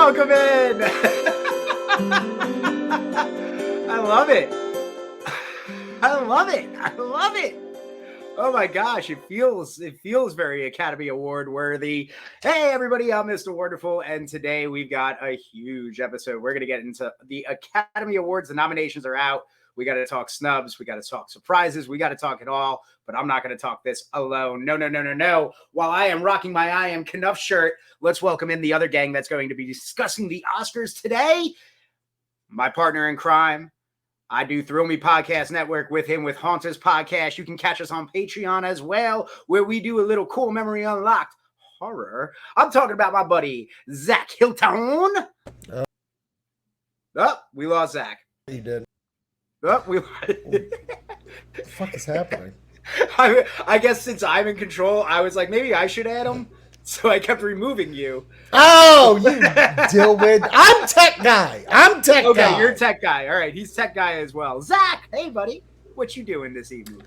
Welcome in. I love it. I love it. I love it. Oh my gosh, it feels very Academy Award worthy. Hey everybody, I'm Mr. Wonderful, and today we've got a huge episode. We're gonna get into the Academy Awards. The nominations are out. We got to talk snubs. We got to talk surprises. We got to talk it all. But I'm not going to talk this alone. No. While I am rocking my I Am Knuff shirt, let's welcome in the other gang that's going to be discussing the Oscars today. My partner in crime. I do Thrill Me Podcast Network with him with Haunters Podcast. You can catch us on Patreon as well, where we do a little cool memory unlocked horror. I'm talking about my buddy, Zach Hilton. We lost Zach. You did. What the fuck is happening? I guess since I'm in control, I was like, maybe I should add him. So I kept removing you. Oh, you deal with. I'm tech guy. Okay, Okay, you're tech guy. All right, he's tech guy as well. Zach, hey, buddy. What you doing this evening?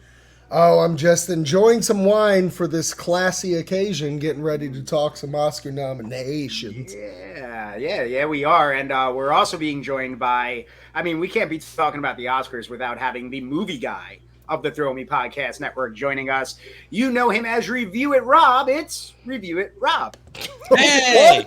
Oh, I'm just enjoying some wine for this classy occasion, getting ready to talk some Oscar nominations. Yeah, we are. And we're also being joined by, we can't be talking about the Oscars without having the movie guy of the Thrill Me Podcast Network joining us. You know him as Review It Rob. It's Review It Rob. Hey!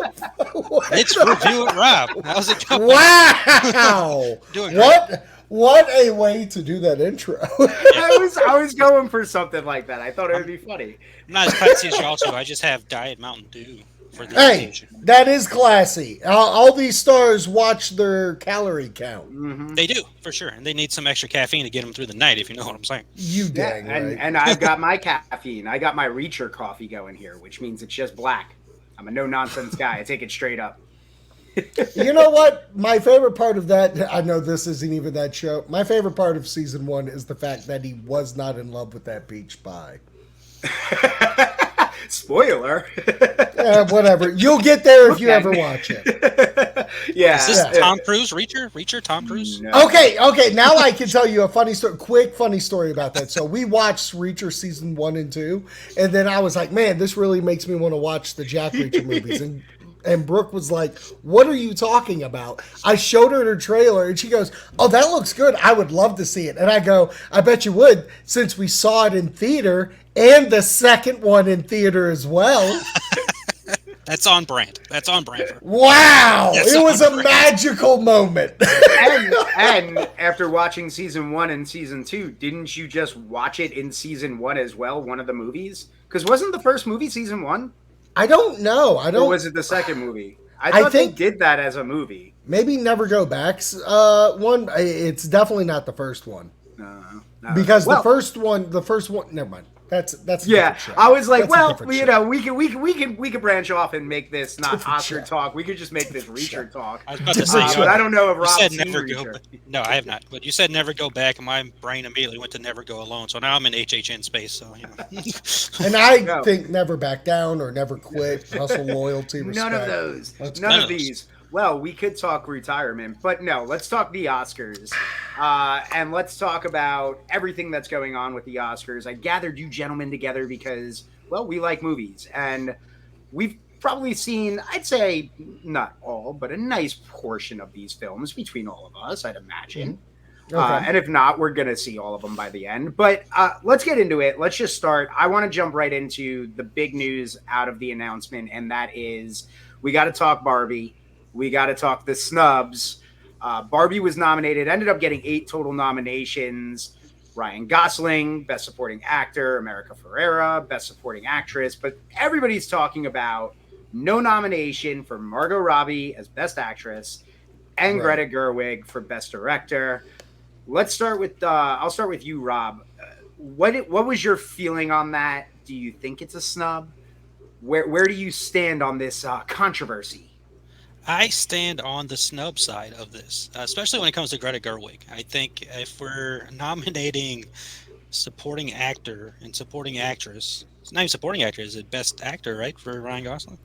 It's Review It Rob. How's it going? Wow! Doing great. What a way to do that intro. I was going for something like that. I thought it would be funny. I'm not as classy as y'all two. I just have Diet Mountain Dew for the occasion. That is classy. All these stars watch their calorie count. Mm-hmm. They do, for sure. And they need some extra caffeine to get them through the night, if you know what I'm saying. You dang right. And I've got my caffeine. I got my Reacher coffee going here, which means it's just black. I'm a no-nonsense guy. I take it straight up. You know what? My favorite part of that, I know this isn't even that show. My favorite part of season 1 is the fact that he was not in love with that peach pie. Spoiler. Whatever. You'll get there if you ever watch it. Yeah. Is this Tom Cruise? Reacher? Tom Cruise? No. Okay. Now I can tell you a funny story. Quick funny story about that. So we watched Reacher season 1 and 2, and then I was like, man, this really makes me want to watch the Jack Reacher movies. And Brooke was like, what are you talking about? I showed her the trailer, and she goes, oh, that looks good. I would love to see it. And I go, I bet you would, since we saw it in theater, and the second one in theater as well. That's on brand. Wow. That's it was on a brand. magical moment. and after watching season 1 and season 2, didn't you just watch it in season 1 as well, one of the movies? Because wasn't the first movie season 1? I don't know. Or was it the second movie? I thought they did that as a movie. Maybe Never Go Back's one. It's definitely not the first one. No. Because the first one. Never mind. That's a different show. I was like, That's we could branch off and make this not Different Oscar show. talk. We could just make this Reacher talk. I was about to say, But I don't know if you Rob's said seen never go Reacher. back. No, I have not. But you said never go back, and my brain immediately went to never go alone. So now I'm in HHN space. So And I think Never Back Down or Never Quit, Hustle, Loyalty, Respect. None of those. Let's None go. of these. Well, we could talk retirement, but no, let's talk the Oscars. And let's talk about everything that's going on with the Oscars. I gathered you gentlemen together because, well, we like movies. And we've probably seen, I'd say, not all, but a nice portion of these films between all of us, I'd imagine. Okay. And if not, we're going to see all of them by the end. But let's get into it. Let's just start. I want to jump right into the big news out of the announcement, and that is we got to talk Barbie. We got to talk the snubs. Barbie was nominated, ended up getting 8 total nominations. Ryan Gosling, Best Supporting Actor, America Ferrera, Best Supporting Actress. But everybody's talking about no nomination for Margot Robbie as Best Actress and Right. Greta Gerwig for Best Director. Let's start with, I'll start with you, Rob. What was your feeling on that? Do you think it's a snub? Where do you stand on this controversy? I stand on the snub side of this, especially when it comes to Greta Gerwig. I think if we're nominating supporting actor and supporting actress, it's not even supporting actor, is it best actor, right, for Ryan Gosling?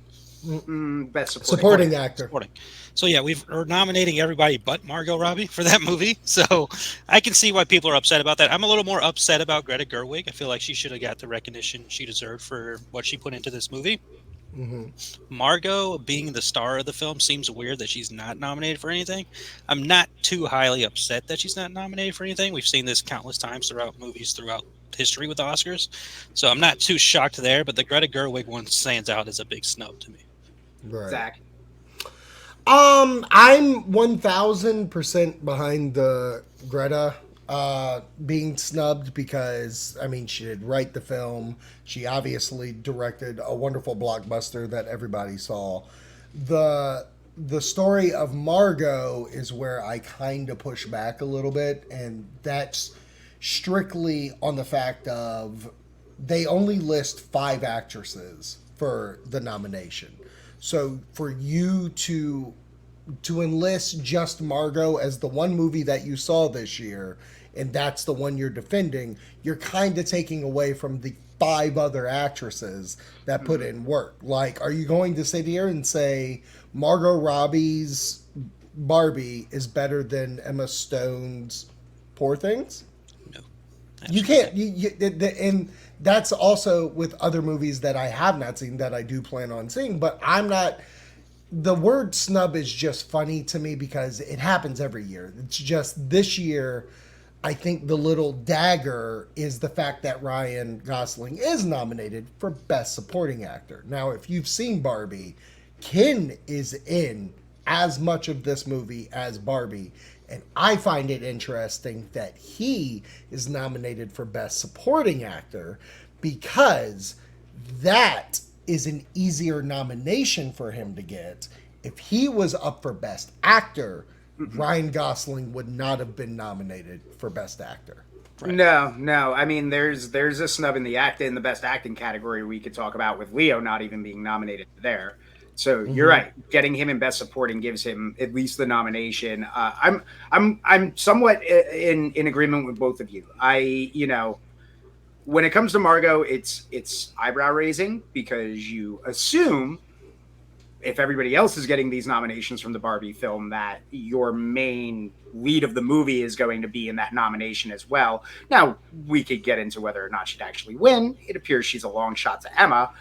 Best Supporting actor. Supporting. So yeah, we're nominating everybody but Margot Robbie for that movie. So I can see why people are upset about that. I'm a little more upset about Greta Gerwig. I feel like she should have got the recognition she deserved for what she put into this movie. Margot being the star of the film seems weird that she's not nominated for anything. I'm not too highly upset that she's not nominated for anything. We've seen this countless times throughout movies throughout history with the Oscars. So I'm not too shocked there, but the Greta Gerwig one stands out as a big snub to me. Right. Zach. I'm 1000% behind the Greta being snubbed because I mean she did write the film. She obviously directed a wonderful blockbuster that everybody saw. The story of Margot is where I kind of push back a little bit, and that's strictly on the fact of they only list 5 actresses for the nomination. So for you to enlist just Margot as the one movie that you saw this year, and that's the one you're defending, you're kind of taking away from the 5 other actresses that put in work. Like, are you going to sit here and say Margot Robbie's Barbie is better than Emma Stone's Poor Things? No. You can't. And that's also with other movies that I have not seen that I do plan on seeing, but I'm not. The word snub is just funny to me because it happens every year. It's just this year, I think the little dagger is the fact that Ryan Gosling is nominated for Best Supporting Actor. Now, if you've seen Barbie, Ken is in as much of this movie as Barbie. And I find it interesting that he is nominated for Best Supporting Actor because that is an easier nomination for him to get. If he was up for Best Actor, Ryan Gosling would not have been nominated for Best Actor. Right. No. I mean, there's a snub in the Best Acting category we could talk about with Leo not even being nominated there. So you're right. Getting him in Best Supporting gives him at least the nomination. I'm somewhat in agreement with both of you. When it comes to Margot, it's eyebrow raising because you assume if everybody else is getting these nominations from the Barbie film that your main lead of the movie is going to be in that nomination as well. Now, we could get into whether or not she'd actually win. It appears she's a long shot to Emma.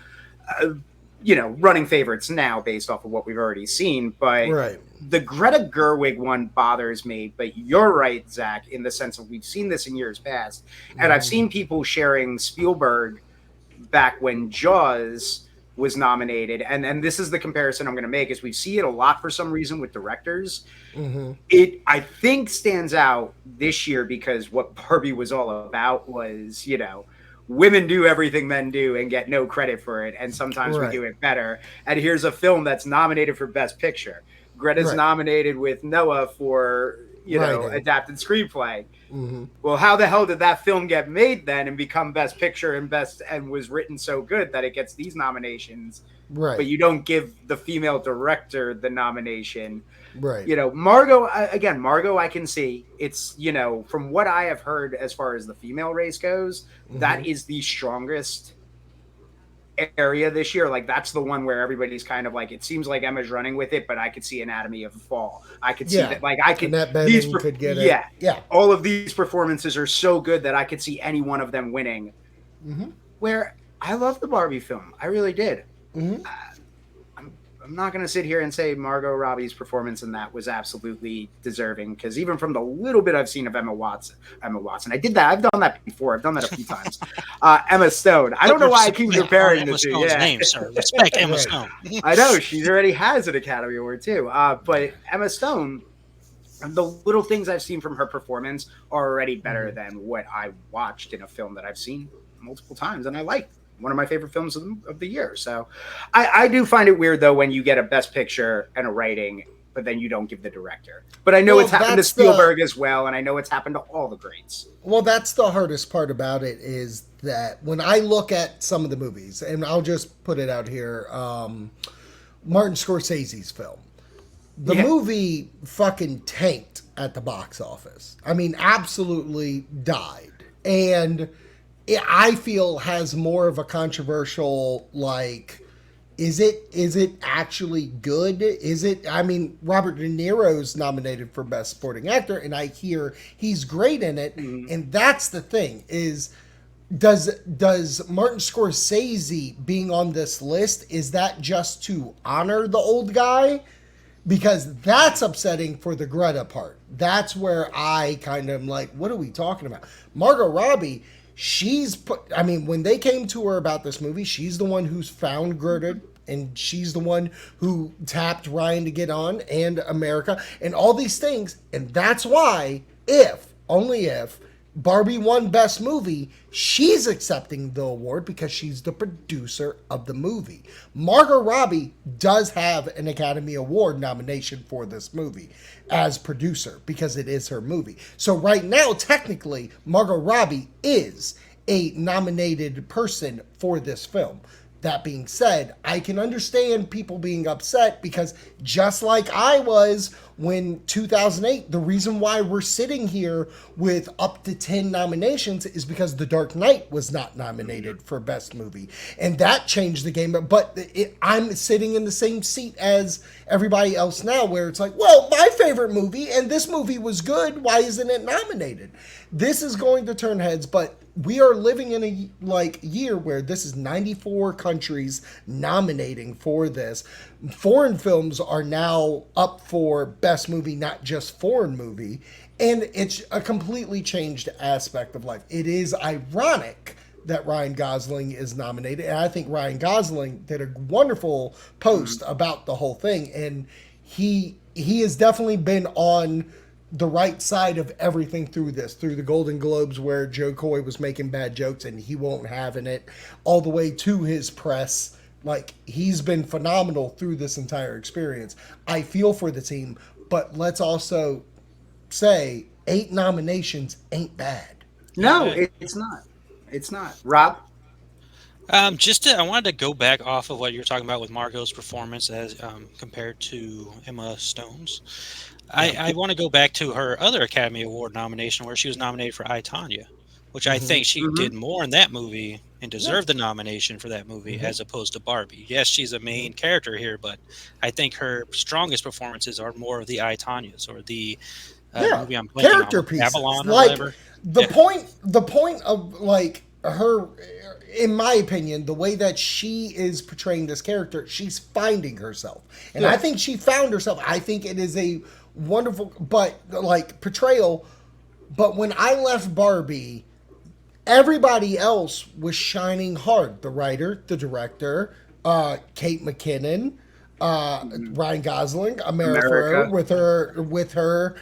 Running favorites now based off of what we've already seen. But right. The Greta Gerwig one bothers me. But you're right, Zach, in the sense of we've seen this in years past. And I've seen people sharing Spielberg back when Jaws was nominated. And this is the comparison I'm going to make is we see it a lot for some reason with directors. It, I think, stands out this year because what Barbie was all about was, women do everything men do and get no credit for it. And sometimes we do it better. And here's a film that's nominated for Best Picture. Greta's nominated with Noah for, adapted screenplay. Well, how the hell did that film get made then and become Best Picture and was written so good that it gets these nominations? Right. But you don't give the female director the nomination. Right. Margot, I can see it's, from what I have heard as far as the female race goes, that is the strongest area this year. Like that's the one where everybody's kind of like, it seems like Emma's running with it, but I could see Anatomy of a Fall. I could see that. Like I could, could get it. Yeah. All of these performances are so good that I could see any one of them winning. Where I love the Barbie film. I really did. I'm not going to sit here and say Margot Robbie's performance in that was absolutely deserving because even from the little bit I've seen of Emma Watson, I did that. I've done that before. I've done that a few times. Emma Stone. I don't know why I keep comparing the two. Name, sir. Respect Emma Stone. I know she already has an Academy Award too. But Emma Stone, the little things I've seen from her performance are already better than what I watched in a film that I've seen multiple times and I liked. One of my favorite films of the year. So I do find it weird, though, when you get a Best Picture and a writing, but then you don't give the director. But I know it's happened to Spielberg as well, and I know it's happened to all the greats. Well, that's the hardest part about it is that when I look at some of the movies, and I'll just put it out here, Martin Scorsese's film. The movie fucking tanked at the box office. I mean, absolutely died. And I feel has more of a controversial, like, is it actually good? Robert De Niro's nominated for Best Supporting Actor, and I hear he's great in it. And that's the thing is does Martin Scorsese being on this list, is that just to honor the old guy? Because that's upsetting for the Greta part. That's where I kind of am like, what are we talking about? Margot Robbie, she's put, I mean, when they came to her about this movie, she's the one who's found Greta, and she's the one who tapped Ryan to get on, and America and all these things. And that's why, if, only if, Barbie won Best Movie, she's accepting the award because she's the producer of the movie. Margot Robbie does have an Academy Award nomination for this movie as producer because it is her movie. So right now, technically, Margot Robbie is a nominated person for this film. That being said, I can understand people being upset because just like I was when 2008, the reason why we're sitting here with up to 10 nominations is because The Dark Knight was not nominated for Best Movie. And that changed the game. But I'm sitting in the same seat as everybody else now where it's like, well, my favorite movie and this movie was good. Why isn't it nominated? This is going to turn heads, but we are living in a year where this is 94 countries nominating for this. Foreign films are now up for Best Movie, not just foreign movie. And it's a completely changed aspect of life. It is ironic that Ryan Gosling is nominated. And I think Ryan Gosling did a wonderful post about the whole thing. And he has definitely been on the right side of everything through the Golden Globes where Joe Coy was making bad jokes and he won't have in it, all the way to his press. Like, he's been phenomenal through this entire experience. I feel for the team, but let's also say 8 nominations ain't bad. No, it's not. It's not. Rob? I wanted to go back off of what you were talking about with Margot's performance as compared to Emma Stone's. I want to go back to her other Academy Award nomination where she was nominated for I, Tonya, which I think she did more in that movie and deserved the nomination for that movie as opposed to Barbie. Yes, she's a main character here, but I think her strongest performances are more of the I, Tanyas or the movie I'm blanking character on, pieces. Babylon or like whatever. the point of like her, in my opinion, the way that she is portraying this character, she's finding herself, and I think she found herself. I think it is a wonderful portrayal. But when I left Barbie, everybody else was shining hard. The writer, the director, Kate McKinnon, Ryan Gosling, America. with her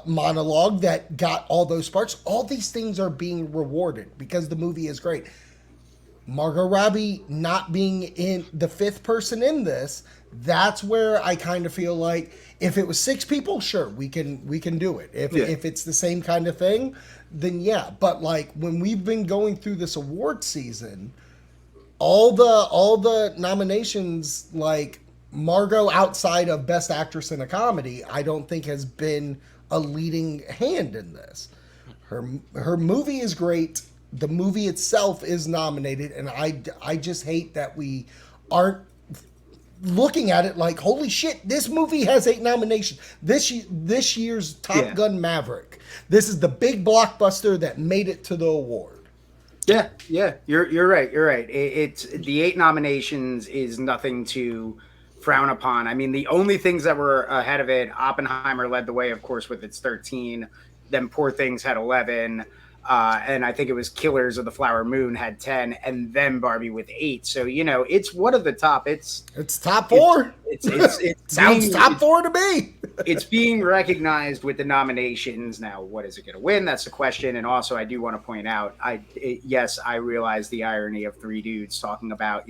monologue that got all those sparks. All these things are being rewarded because the movie is great. Margot Robbie not being in the 5th person in this, that's where I kind of feel like if it was 6 people, sure, we can do it. If it's the same kind of thing, then yeah. But like when we've been going through this award season, all the nominations, like Margot outside of Best Actress in a Comedy, I don't think has been a leading hand in this. Her movie is great. The movie itself is nominated, and I just hate that we aren't looking at it like, holy shit, this movie has 8 nominations. This year's Top Gun Maverick. This is the big blockbuster that made it to the award. Yeah, you're right. You're right. It's the 8 nominations is nothing to frown upon. I mean, the only things that were ahead of it, Oppenheimer led the way, of course, with its 13. Then Poor Things had 11. And I think it was Killers of the Flower Moon had 10, and then Barbie with 8. So, it's one of the top. It's top 4. It sounds top 4 to me. It's being recognized with the nominations. Now, what is it going to win? That's the question. And also, I do want to point out, yes, I realize the irony of 3 dudes talking about,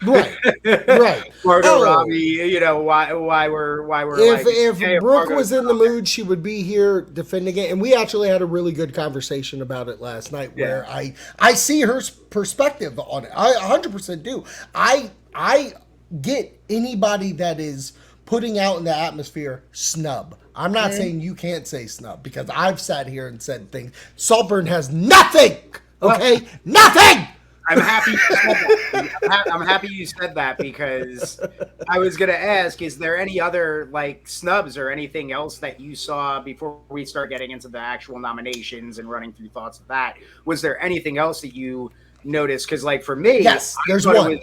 Right. Margot Robbie, why we're if Brooke was in the mood, she would be here defending it. And we actually had a really good conversation about it last night where I see her perspective on it. I 100% do. I get anybody that is putting out in the atmosphere snub. I'm not saying you can't say snub because I've sat here and said things. Saltburn has nothing. Okay? Nothing. I'm happy you said that. I'm happy you said that because I was going to ask, is there any other like snubs or anything else that you saw before we start getting into the actual nominations and running through thoughts of that? Was there anything else that you noticed? Because like for me, Yes, I there's thought one.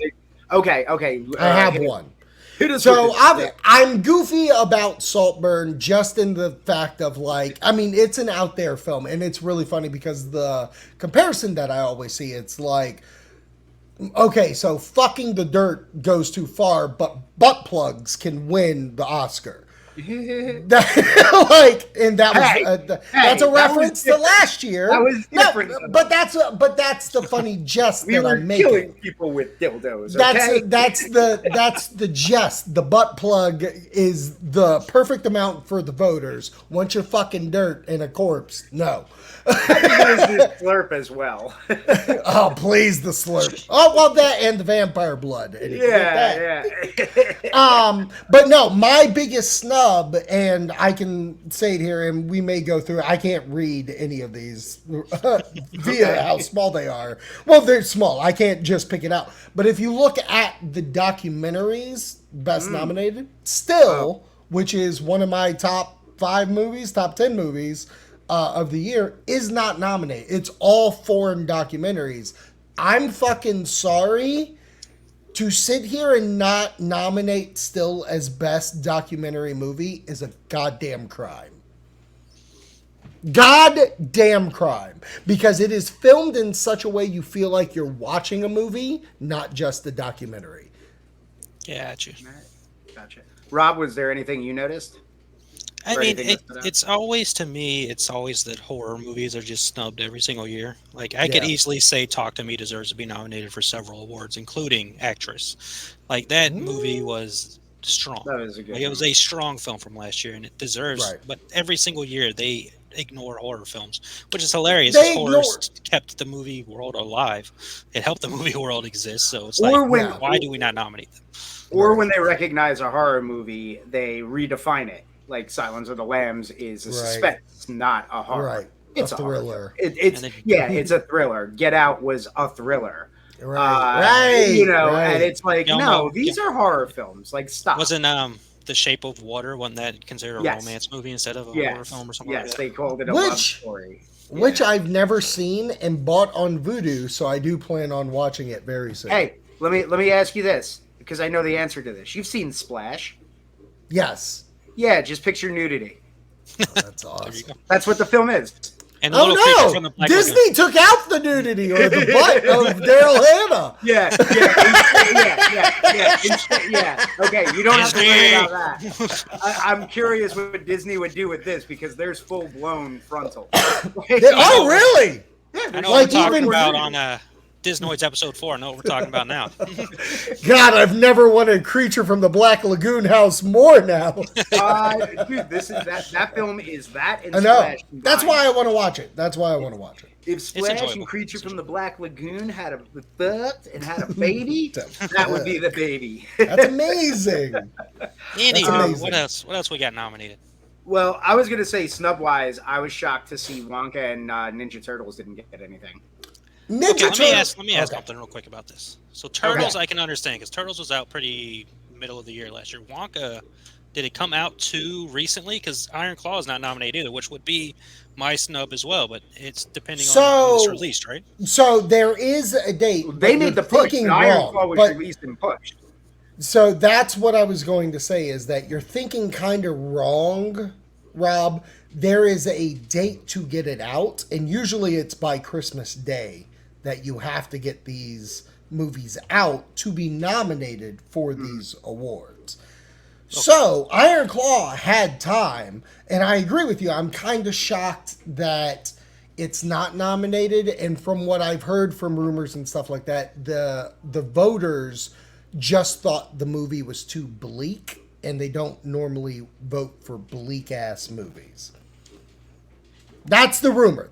Okay. I have one. Hit us So with this. I'm goofy about Saltburn just in the fact of like, I mean, it's an out there film and it's really funny because the comparison that I always see, it's like, okay, so fucking the dirt goes too far, but butt plugs can win the Oscar. Like, and that was that's a reference to last year. That was different. No, but that's the funny jest We that were I'm making. killing people with dildos. Okay? That's the jest. The butt plug is the perfect amount for the voters. Once you're fucking dirt and a corpse, no. Slurp as well. Oh, please, the slurp. Oh, well, that and the vampire blood. Yeah. But no, my biggest snub, and I can say it here, and we may go through it. I can't read any of these via how small they are. Well, they're small. I can't just pick it out. But if you look at the documentaries, best nominated, still, which is one of my top 5 movies, top 10 movies of the year, is not nominated. It's all foreign documentaries. I'm fucking sorry. To sit here and not nominate still as best documentary movie is a goddamn crime. Goddamn crime. Because it is filmed in such a way you feel like you're watching a movie, not just a documentary. Yeah, Gotcha. Rob, was there anything you noticed? I mean, it's always, to me, it's always that horror movies are just snubbed every single year. Like, I could easily say Talk to Me deserves to be nominated for several awards, including actress. Like, that movie was strong. That was a good It was a strong film from last year, and it deserves, but every single year they ignore horror films, which is hilarious. Horror kept the movie world alive. It helped the movie world exist, so it's like, why do we not nominate them? Or when they recognize a horror movie, they redefine it. Like Silence of the Lambs is a suspense, not a horror. Right. It's a thriller. It's a thriller. Get Out was a thriller. Right. And it's like, these are horror films. Like, stop. Wasn't The Shape of Water, wasn't that considered a romance movie instead of a horror film or something like that? Yes, they called it a love story. Which I've never seen and bought on Vudu, so I do plan on watching it very soon. Hey, let me ask you this, because I know the answer to this. You've seen Splash. Yes. Yeah, just picture nudity. Oh, that's awesome. That's what the film is. And the little from the Black Disney Lagoon. took out the nudity or the butt of Daryl Hannah. Yeah. Okay, you don't have to worry about that. I'm curious what Disney would do with this because there's full blown frontal. Oh, really? Yeah, I know what we're talking about on Disnoids episode 4. I know what we're talking about now. God, I've never wanted Creature from the Black Lagoon house more now. Dude, this is that film is that. And I know. Splash That's why I want to watch it. If Splash and Creature from the Black Lagoon had a baby, that would be the baby. That's amazing. Andy, what else we got nominated? Well, I was gonna say snub-wise, I was shocked to see Wonka and Ninja Turtles didn't get anything. Let me ask something real quick about this. So Turtles, I can understand because Turtles was out pretty middle of the year last year. Wonka, did it come out too recently? Because Iron Claw is not nominated either, which would be my snub as well. But it's depending on when it's released, right? So there is a date. They made the push. Iron Claw was released and pushed. So that's what I was going to say is that you're thinking kind of wrong, Rob. There is a date to get it out, and usually it's by Christmas Day that you have to get these movies out to be nominated for these awards. Okay. So Iron Claw had time, and I agree with you. I'm kind of shocked that it's not nominated, and from what I've heard from rumors and stuff like that, the voters just thought the movie was too bleak, and they don't normally vote for bleak-ass movies. That's the rumor.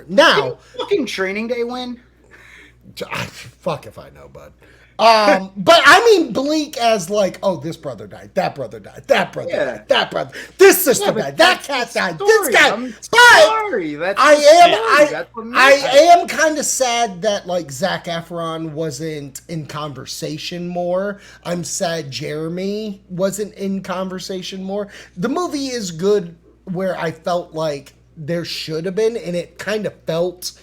Now, fucking Training Day win? Fuck if I know, bud. But I mean bleak as like, oh, this brother died, that brother died, that brother died, that brother, this sister died, that cat died, this guy. sorry. That's I am. That's what I makes it. am kind of sad that like Zac Efron wasn't in conversation more. I'm sad Jeremy wasn't in conversation more. The movie is good where I felt like there should have been, and it kind of felt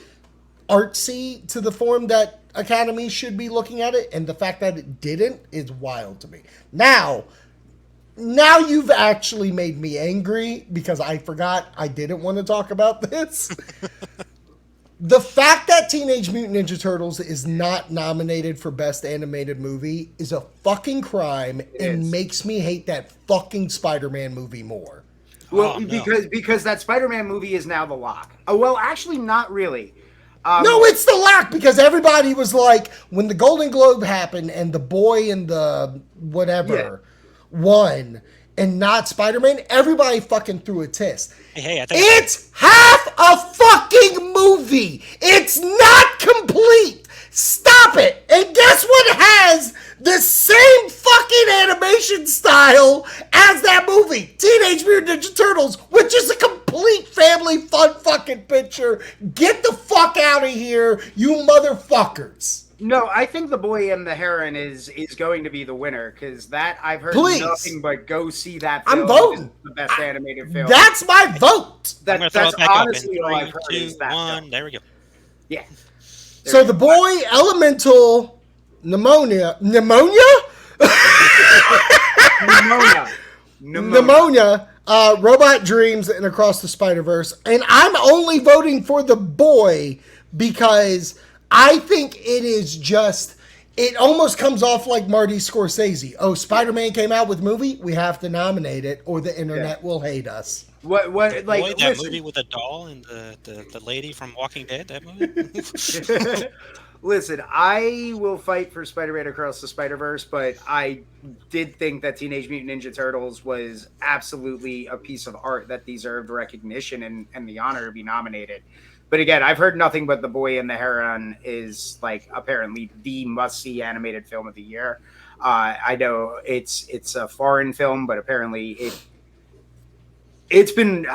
artsy to the form that Academy should be looking at it, and the fact that it didn't is wild to me. Now you've actually made me angry because I forgot I didn't want to talk about this. The fact that Teenage Mutant Ninja Turtles is not nominated for Best Animated Movie is a fucking crime and makes me hate that fucking Spider-Man movie more. Well, No. because that Spider-Man movie is now the lock. Oh, well, actually, not really. No, it's the lock because everybody was like, when the Golden Globe happened and the boy and the whatever won and not Spider-Man, everybody fucking threw a test. Hey, I think It's half a fucking movie. It's not complete. Stop it. And guess what has the same fucking animation style as that movie? Teenage Mutant Ninja Turtles, which is a complete family fun fucking picture. Get the fuck out of here, you motherfuckers. No, I think The Boy and the Heron is going to be the winner because that I've heard Please. nothing but go see that I'm film. voting. It's the best animated film. That's my vote. I'm gonna throw That's it back up in honestly all I've heard 3, is 2, that 1. film. There we go. Yeah. So the boy, elemental, pneumonia, Robot Dreams, and Across the Spider-Verse. And I'm only voting for the boy because I think it is just, it almost comes off like Marty Scorsese. Oh, Spider-Man came out with movie? We have to nominate it or the internet will hate us. What like Boy, that listen, movie with the doll and the lady from Walking Dead, that movie? listen, I will fight for Spider-Man Across the Spider-Verse, but I did think that Teenage Mutant Ninja Turtles was absolutely a piece of art that deserved recognition and the honor to be nominated. But again, I've heard nothing but The Boy and the Heron is like apparently the must-see animated film of the year. I know it's a foreign film, but apparently it's been.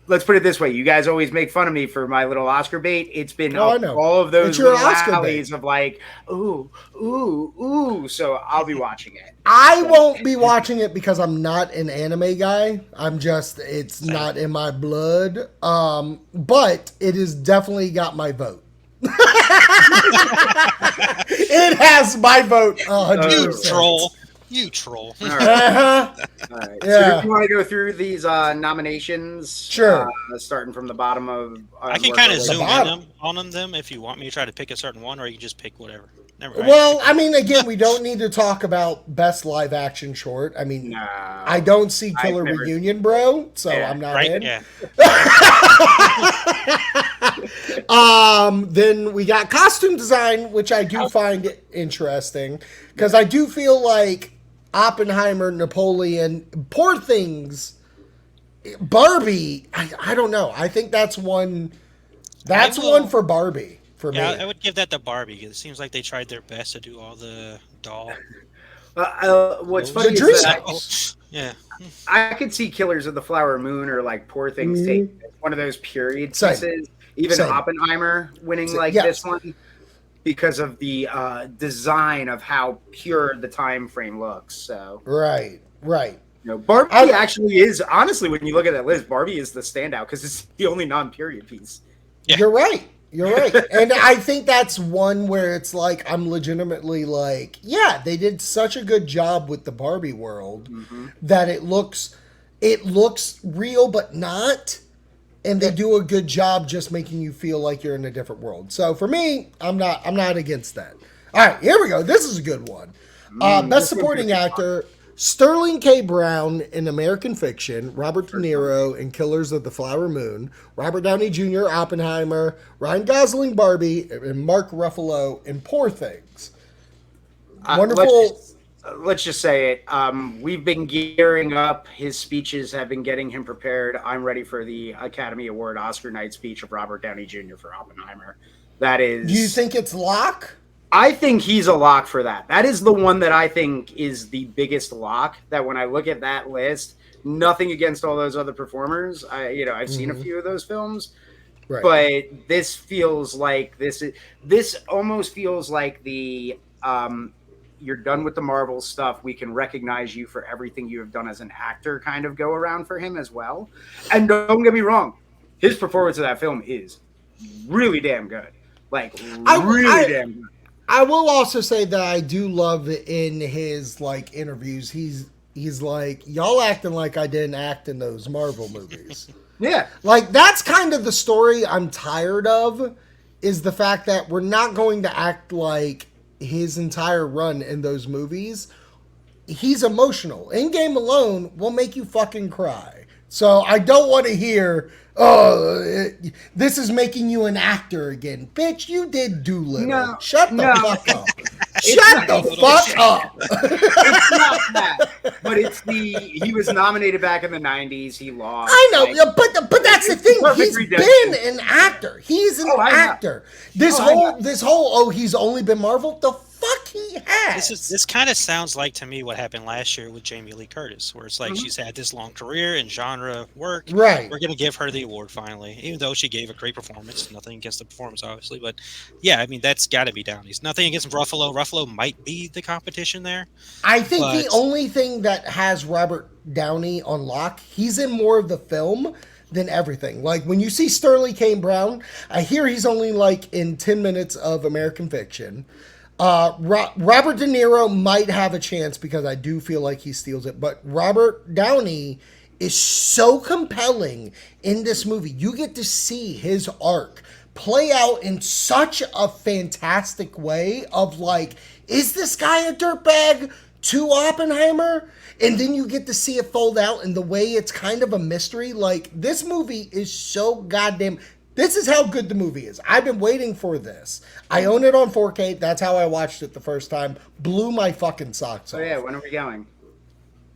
Let's put it this way: you guys always make fun of me for my little Oscar bait. It's been Oh, I know. all of those It's your little Oscar alleys bait. of like, ooh, ooh, ooh. So I'll be watching it. I won't be watching it because I'm not an anime guy. It's not in my blood. But it has definitely got my vote. It has my vote. 100%. You troll. All right. Uh-huh. All right. Yeah. So do you want to go through these nominations? Sure. Starting from the bottom of. I can work kind of our way zoom bottom. on them if you want me to try to pick a certain one, or you can just pick whatever. Never mind. Well, I mean, again, we don't need to talk about best live action short. I mean, No. I don't see Killer I've never- Reunion, bro, so Yeah, I'm not right? in. Yeah. Then we got costume design, which I do find interesting because I do feel like Oppenheimer, Napoleon, Poor Things, Barbie. I don't know. I think that's one. That's one for Barbie for me. Yeah, I would give that to Barbie because it seems like they tried their best to do all the doll. What's funny The is that Oh, yeah. I could see Killers of the Flower Moon or like Poor Things take one of those period Same. pieces. Even Same. Oppenheimer winning Same. like Yes. this one because of the design of how pure the time frame looks. So Right. Barbie I- actually is honestly when you look at that list, Barbie is the standout because it's the only non-period piece. Yeah. You're right. And I think that's one where it's like, I'm legitimately like, yeah, they did such a good job with the Barbie world that it looks real, but not. And they do a good job just making you feel like you're in a different world. So for me, I'm not against that. All right, here we go. This is a good one. Best supporting actor, Sterling K. Brown in American Fiction, Robert De Niro in Killers of the Flower Moon, Robert Downey Jr., Oppenheimer, Ryan Gosling, Barbie, and Mark Ruffalo in Poor Things. Wonderful. Let's just say it. We've been gearing up. His speeches have been getting him prepared. I'm ready for the Academy Award Oscar night speech of Robert Downey Jr. for Oppenheimer. That is. Do you think it's lock? I think he's a lock for that. That is the one that I think is the biggest lock. That when I look at that list, Nothing against all those other performers. I've seen a few of those films, Right. but this feels like this almost feels like the you're done with the Marvel stuff. We can recognize you for everything you have done as an actor kind of go around for him as well. And don't get me wrong, his performance of that film is really damn good. Like really damn good. I will also say that I do love in his like interviews. He's like, y'all acting like I didn't act in those Marvel movies. Yeah. Like that's kind of the story I'm tired of, is the fact that we're not going to act like his entire run in those movies. He's emotional. In-game alone will make you fucking cry. So I don't want to hear, this is making you an actor again. Bitch, you did Doolittle. No, Shut the fuck up. It's Shut the fuck up. It's not that, but it's he was nominated back in the 90s. He lost. I know, but that's the thing. He's redemption. been an actor. He's an actor. This whole he's only been Marvel. The fuck he has. This kind of sounds like to me what happened last year with Jamie Lee Curtis, where it's like she's had this long career in genre work. Right. We're gonna give her the award finally, even though she gave a great performance. Nothing against the performance, obviously, but yeah, I mean that's got to be Downey's. Nothing against Ruffalo. Ruffalo might be the competition there. I think the only thing that has Robert Downey on lock, he's in more of the film than everything. Like when you see Sterling K. Brown, I hear he's only like in 10 minutes of American Fiction. Robert De Niro might have a chance because I do feel like he steals it, but Robert Downey is so compelling in this movie. You get to see his arc play out in such a fantastic way of like, is this guy a dirtbag to Oppenheimer? And then you get to see it fold out in the way it's kind of a mystery. Like, this movie is so goddamn... This is how good the movie is. I've been waiting for this. I own it on 4K. That's how I watched it the first time. Blew my fucking socks off. Oh yeah, when are we going?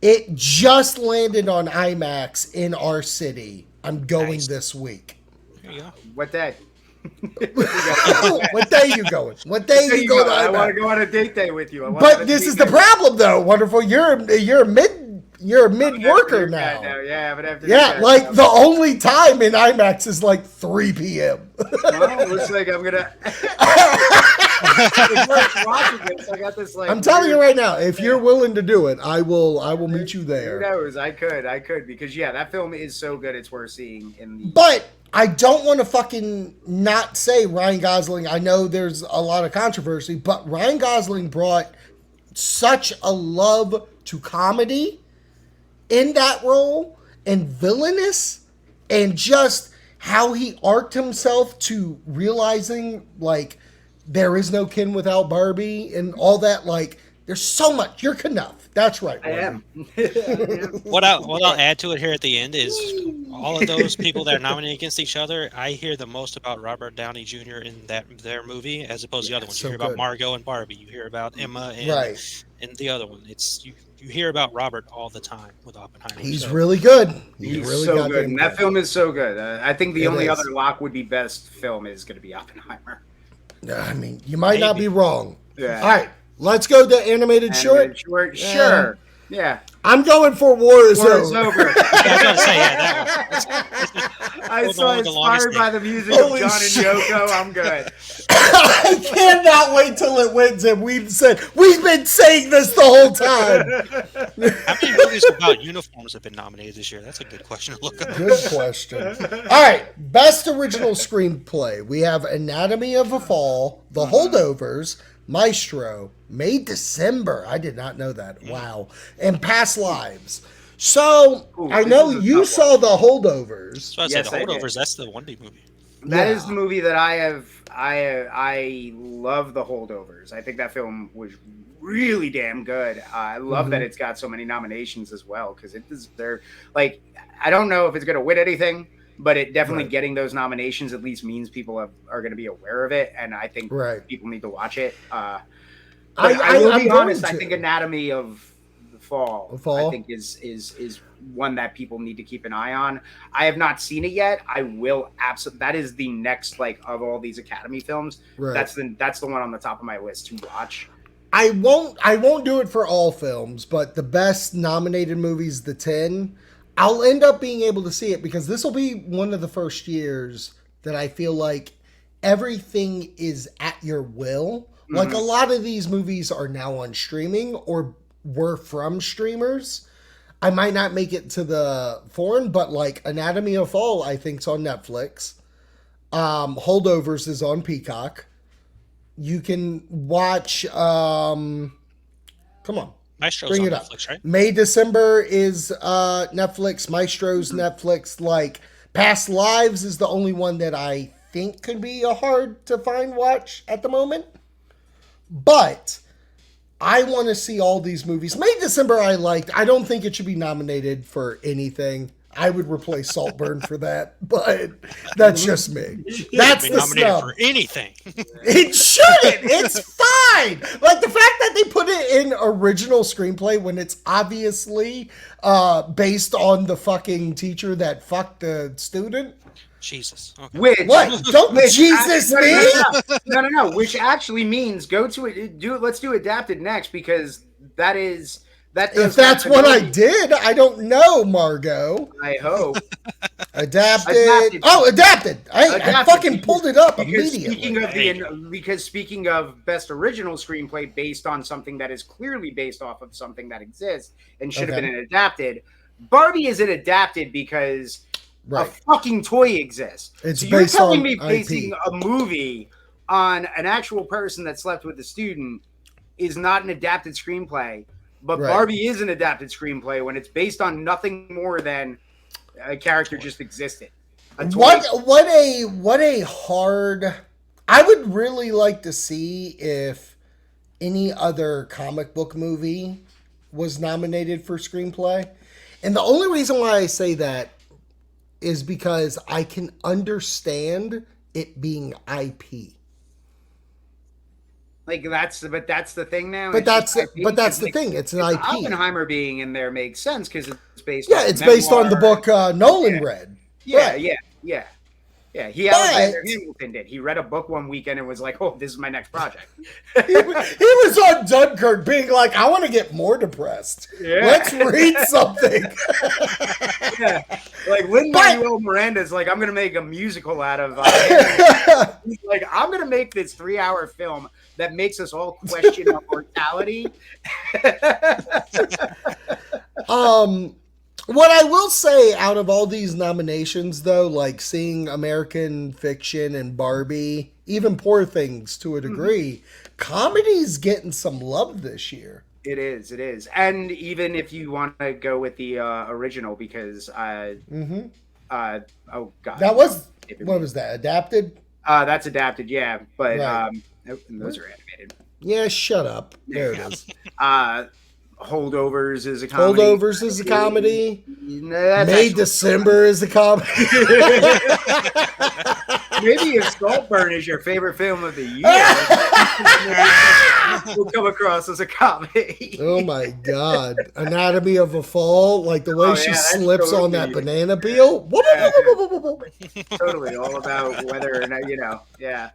It just landed on IMAX in our city. I'm going this week. There you go. What day? What day you going? What day you going? I want to go on a date day with you. But this is the problem, though. Wonderful. You're a mid worker now. Yeah, but after like the only time in IMAX is like 3 p.m. Well, looks like I'm gonna. Watching this, I got this like. I'm telling you right now, if you're willing to do it, I will meet you there. Who knows? I could because that film is so good. It's worth seeing in the. But I don't want to fucking not say Ryan Gosling. I know there's a lot of controversy, but Ryan Gosling brought such a love to comedy in that role, and villainous, and just how he arced himself to realizing like there is no Ken without Barbie and all that. Like there's so much. You're Knuff. That's right. I am. What I'll add to it here at the end is all of those people that are nominated against each other. I hear the most about Robert Downey Jr. in their movie as opposed to the other ones. You hear about Margot and Barbie. You hear about Emma and the other one. It's you hear about Robert all the time with Oppenheimer. He's really good. He's really so good. And that film is so good. I think the only other lock would be best film is going to be Oppenheimer. I mean, you might not be wrong. Yeah. All right. Let's go to animated short. Sure. Yeah. I'm going for War is Over. I was going to say, that one. I saw inspired by the music of John and Yoko. I'm good. I cannot wait till it wins, and we've been saying this the whole time. How many movies about uniforms have been nominated this year? That's a good question to look up. Good question. All right, best original screenplay. We have Anatomy of a Fall, The Holdovers, Maestro, May December. I did not know that. Wow. And Past Lives. So I know you saw The Holdovers. So I'd say The Holdovers. That's the Wendy movie. That is the movie that I have. I love The Holdovers. I think that film was really damn good. I love that it's got so many nominations as well because it deserves. Like, I don't know if it's going to win anything, but it definitely getting those nominations at least means people are going to be aware of it, and I think people need to watch it. I will be honest. I think Anatomy of the Fall. I think is one that people need to keep an eye on. I have not seen it yet. I will absolutely. That is the next of all these Academy films. Right. That's the one on the top of my list to watch. I won't do it for all films, but the best nominated movies, the 10. I'll end up being able to see it because this will be one of the first years that I feel like everything is at your will. Like a lot of these movies are now on streaming or were from streamers. I might not make it to the foreign, but like Anatomy of Fall, I think's on Netflix. Holdovers is on Peacock. You can watch. Come on, Maestro's bring on it up. Netflix, right? May December is Netflix. Maestro's Netflix. Like Past Lives is the only one that I think could be a hard to find watch at the moment. But I want to see all these movies. May December I liked. I don't think it should be nominated for anything. I would replace Saltburn for that, but that's just me. That's Be the nominated snub. for anything. It shouldn't. It's fine. Like the fact that they put it in original screenplay when it's obviously based on the fucking teacher that fucked the student. Jesus. Okay. Which What? Don't Jesus me? No. Which actually means go to it. Do it. Let's do adapted next because that is that. If that's what I did, I don't know, Margot. I hope. Adapted. Oh, adapted. I Adapted, fucking pulled it up because immediately. speaking of best original screenplay based on something that is clearly based off of something that exists and should have Okay. been adapted, Barbie isn't adapted because Right. a fucking toy exists. It's so you're based telling on me IP. basing a movie on an actual person that slept with a student is not an adapted screenplay, but Right. Barbie is an adapted screenplay when it's based on nothing more than a character just existed. A toy. What a hard. I would really like to see if any other comic book movie was nominated for screenplay. And the only reason why I say that is because I can understand it being IP. Like that's the thing now. But It's that's just IP, the like, thing. It's an IP. Oppenheimer being in there makes sense because it's based. Yeah, on it's based on the memoir. book Nolan Yeah. read. Yeah, Right. yeah. He Alexander Hamilton did. He read a book one weekend and was like, "Oh, this is my next project." He was on Dunkirk being like, I want to get more depressed. Yeah. Let's read something. Yeah, like Lin But- Manuel Miranda's like, "I'm gonna make a musical out of." He's like, "I'm gonna make this 3-hour film that makes us all question our mortality." What I will say out of all these nominations, though, like seeing American Fiction and Barbie, even Poor Things to a degree, comedy's getting some love this year. It is, and even if you want to go with the original, because oh god, That was, what was that, adapted? that's adapted, yeah, but Right. those are animated. Yeah, shut up. There it is. Holdovers is a comedy. Holdovers is a comedy. No, that's May actually- December is a comedy. Maybe if Saltburn is your favorite film of the year, will come across as a comedy. Oh my god. Anatomy of a Fall, like the way Oh, she yeah, that's slips on that totally- banana peel. Totally, all about whether or not yeah.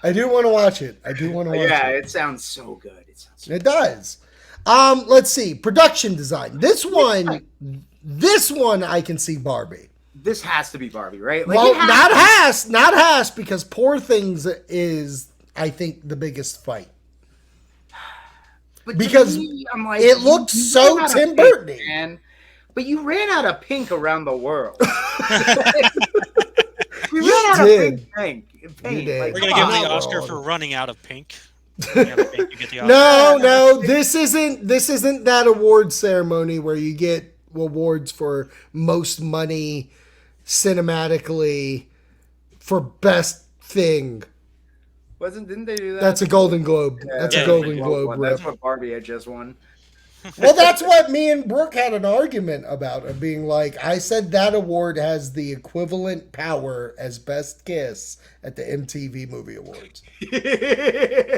I do want to watch it. I do want to watch Yeah, it. it sounds so good. It sounds so It does. Let's see. Production design. This one I can see Barbie. This has to be Barbie, right? Like, Well, it has not Has, because Poor Things is, I think, the biggest fight. But to because me, I'm like, it looks you so ran out of Tim pink, Burton-y. man. But you ran out of pink around the world. We You ran out did. of paint. You Like, did. We're come gonna give on. the on. Oscar for running out of pink. Running out of pink, you get the Oscar. No, this isn't that award ceremony where you get awards for most money cinematically for best thing. Didn't they do that? That's a Golden Globe. That's Yeah, a Golden Well, Globe one. rip. That's what Barbie had just won. Well, that's what me and Brooke had an argument about, of being like, I said that award has the equivalent power as Best Kiss at the MTV Movie Awards.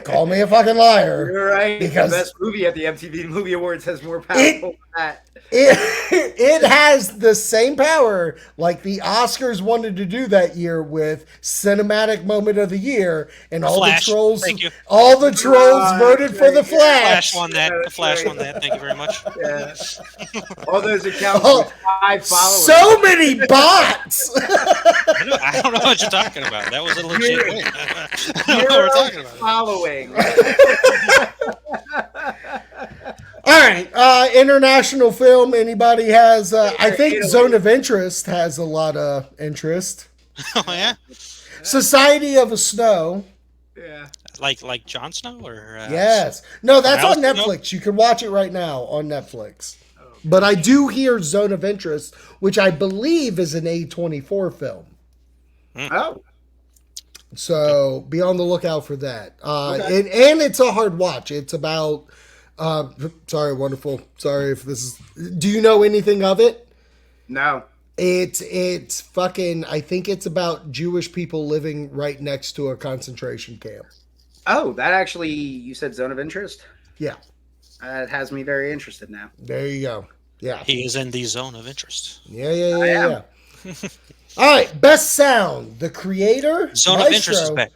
Call me a fucking liar. You're right. Because- the best movie at the MTV Movie Awards has more power It- than that. it has the same power like the Oscars wanted to do that year with cinematic moment of the year, and all Flash. the trolls, Thank you. all the trolls voted for the Flash. Flash won that. The Flash won that. Thank you very much. Yeah. All those accounts Oh, with 5 followers. so many bots. I don't know what you're talking about. That was a legit win. I don't know what we're talking about. Following. All right, international film. Anybody has? I think Italy. Zone of Interest has a lot of interest. Oh yeah, Society of a Snow. Yeah. like Jon Snow or Yes. No, that's on Alice Snow? Netflix. You can watch it right now on Netflix. But I do hear Zone of Interest, which I believe is an A24 film. Oh. So be on the lookout for that. Okay. And it's a hard watch. It's about. Sorry, wonderful. Sorry if this is. Do you know anything of it? No. It's fucking. I think it's about Jewish people living right next to a concentration camp. Oh, that actually, you said Zone of Interest? Yeah. That has me very interested now. There you go. Yeah. He is in the zone of interest. Yeah. All right, best sound. The creator, Zone Maestro, of interest is back.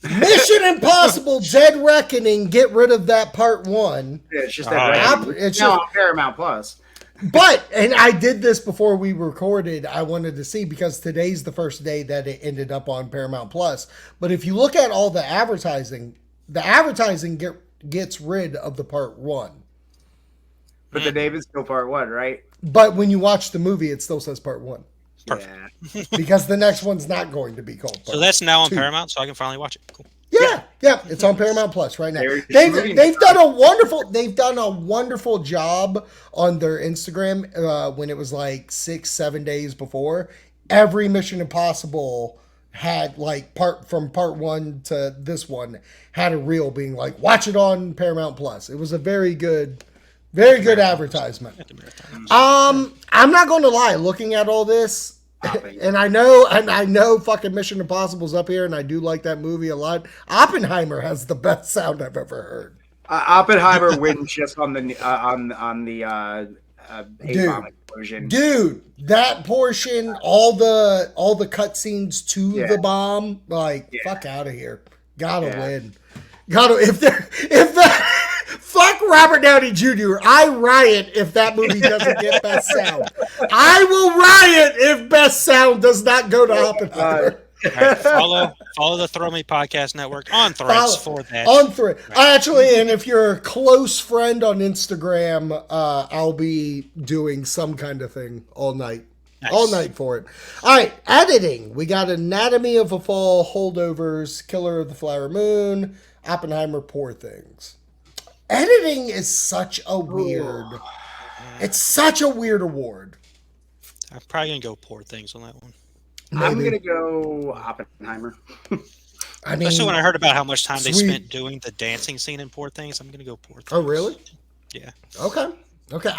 Mission Impossible: Dead Reckoning. Get rid of that part 1. Yeah, it's just Ah. that. It's now just- on Paramount Plus. But, and I did this before we recorded, I wanted to see because today's the first day that it ended up on Paramount Plus. But if you look at all the advertising gets rid of the part 1. But the name is still part 1, right? But when you watch the movie, it still says part 1. Perfect. Yeah. Because the next one's not going to be called part So that's now on 2. Paramount, so I can finally watch it. Cool. Yeah, it's on Paramount Plus right now. There's They've movie they've done a wonderful job on their Instagram when it was like 6-7 days before. Every Mission Impossible had like part 1 to this one had a reel being like watch it on Paramount Plus. It was a very good advertisement. I'm not going to lie. Looking at all this, and I know fucking Mission Impossible's up here, and I do like that movie a lot. Oppenheimer has the best sound I've ever heard. Oppenheimer wins just on the A-bomb explosion. Dude, that portion, all the cutscenes to the bomb, like fuck out of here. Gotta win. Fuck Robert Downey Jr. I riot if that movie doesn't get best sound. I will riot if best sound does not go to Oppenheimer. All right, follow the Throw Me Podcast Network on Threads for that. On Thread. Actually, and if you're a close friend on Instagram, I'll be doing some kind of thing all night. Nice. All night for it. All right, editing. We got Anatomy of a Fall, Holdovers, Killer of the Flower Moon, Oppenheimer, Poor Things. Editing is such a weird. It's such a weird award. I'm probably gonna go Poor Things on that one. I'm going to go Oppenheimer. I mean, Especially when I heard about how much time they sweet. spent doing the dancing scene in Poor Things, I'm gonna go Poor Things. Oh, really? Yeah. Okay.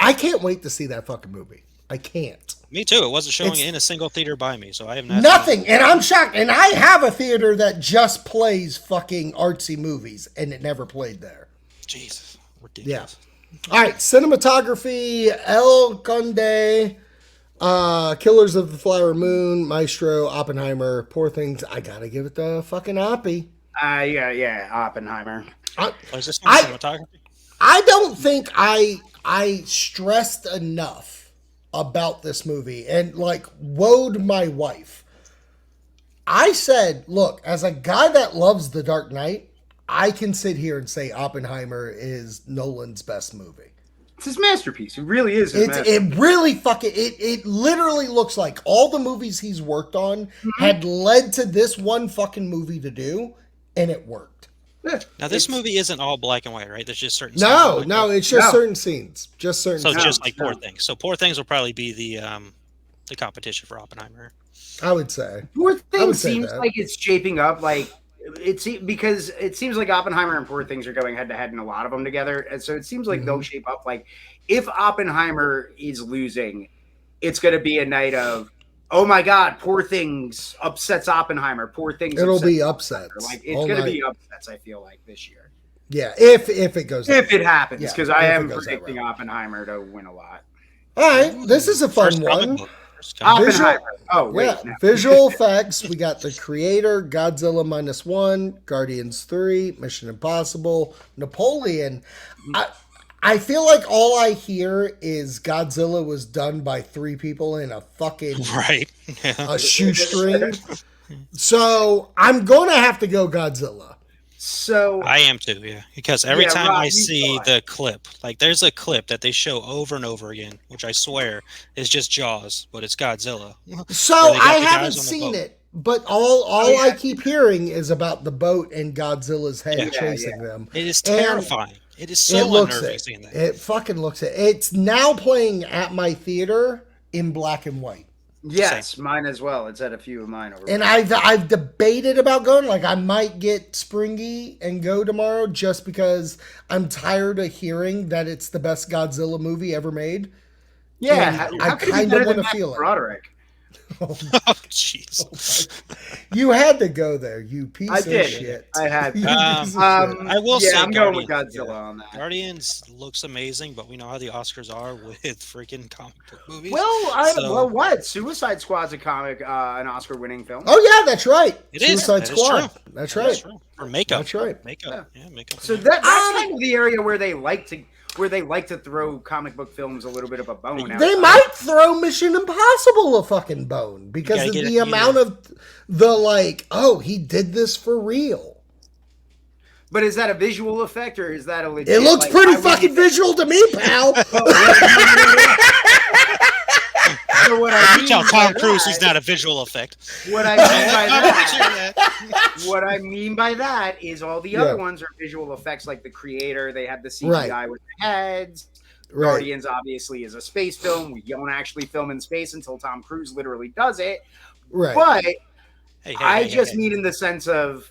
I can't wait to see that fucking movie. I can't. Me too. It wasn't showing It's- in a single theater by me, so I have not. Nothing. And I'm shocked. And I have a theater that just plays fucking artsy movies, and it never played there. Jesus, ridiculous. All right, cinematography, El Conde, Killers of the Flower Moon, Maestro, Oppenheimer, Poor Things. I gotta give it the fucking Oppie. Yeah, Oppenheimer. Oh, is this one cinematography? I don't think I stressed enough about this movie and like woed my wife. I said, look, as a guy that loves The Dark Knight, I can sit here and say Oppenheimer is Nolan's best movie. It's his masterpiece. It really is his masterpiece. It really fucking it literally looks like all the movies he's worked on had led to this one fucking movie to do, and it worked. Yeah, Now this movie isn't all black and white, right? There's just certain. No, scenes no, it's just certain scenes. Just certain So scenes. just like Poor No. Things. So Poor Things will probably be the competition for Oppenheimer. I would say. Poor I would Things say seems that. like it's shaping up like because it seems like Oppenheimer and Poor Things are going head to head in a lot of them together, and so it seems like they'll shape up like if Oppenheimer is losing, it's going to be a night of oh my god, Poor Things upsets Oppenheimer. Poor Things. It'll upsets be Oppenheimer. upsets. Like it's all going to night. be upsets. I feel like this year. Yeah, if it goes. that If it way. happens, Yeah, because I if it am goes that predicting route. Oppenheimer to win a lot. All right, this is a fun First comic one. book. First comic book. Oppenheimer. Oh wait, Yeah, no. visual effects. We got the Creator, Godzilla -1, Guardians 3, Mission Impossible, Napoleon. I feel like all I hear is Godzilla was done by 3 people in a fucking Right. Yeah. a shoestring. So I'm gonna have to go Godzilla. So I am too, yeah. Because every time Rob, I you see go the clip, like there's a clip that they show over and over again, which I swear is just Jaws, but it's Godzilla. So Where they got I the guys haven't on the seen boat. it, but all yeah. I keep hearing is about the boat and Godzilla's head Yeah. chasing them. It is And terrifying. It is It so looks unnerving it. seeing that. It fucking looks it. It's now playing at my theater in black and white. yes, mine as well. It's at a few of mine over. And there. I've debated about going. Like I might get Springy and go tomorrow just because I'm tired of hearing that it's the best Godzilla movie ever made. Yeah, and how I could it be kinda better than wanna Matt feel it. Broderick? Oh, jeez. You had to go there, you piece I of did. shit. I had. You Um, piece of shit. I will say I'm going with Guardians, Godzilla yeah. on that. Guardians looks amazing, but we know how the Oscars are with freaking comic book movies. Well, what? Suicide Squad's a comic, an Oscar-winning film. Oh yeah, that's right. It is. Suicide That is Squad. true. That's That right. is true. Or makeup. That's right. Makeup. Yeah, makeup. So yeah. that's kind of the area where they like to throw comic book films a little bit of a bone. They outside. might throw Mission Impossible a fucking bone because gotta of get the it, amount of the like, oh, he did this for real. But is that a visual effect or is that a legit? It looks like, pretty I would fucking need- visual to me, pal. So what I You mean tell by Tom Cruise that- he's not a visual effect. What I mean by I'm that, picturing that. what I mean by that is all the Yeah. other ones are visual effects, like the Creator. They have the CGI with the heads. Right. Guardians obviously is a space film. We don't actually film in space until Tom Cruise literally does it. Right. But Hey, I hey, just hey. mean in the sense of,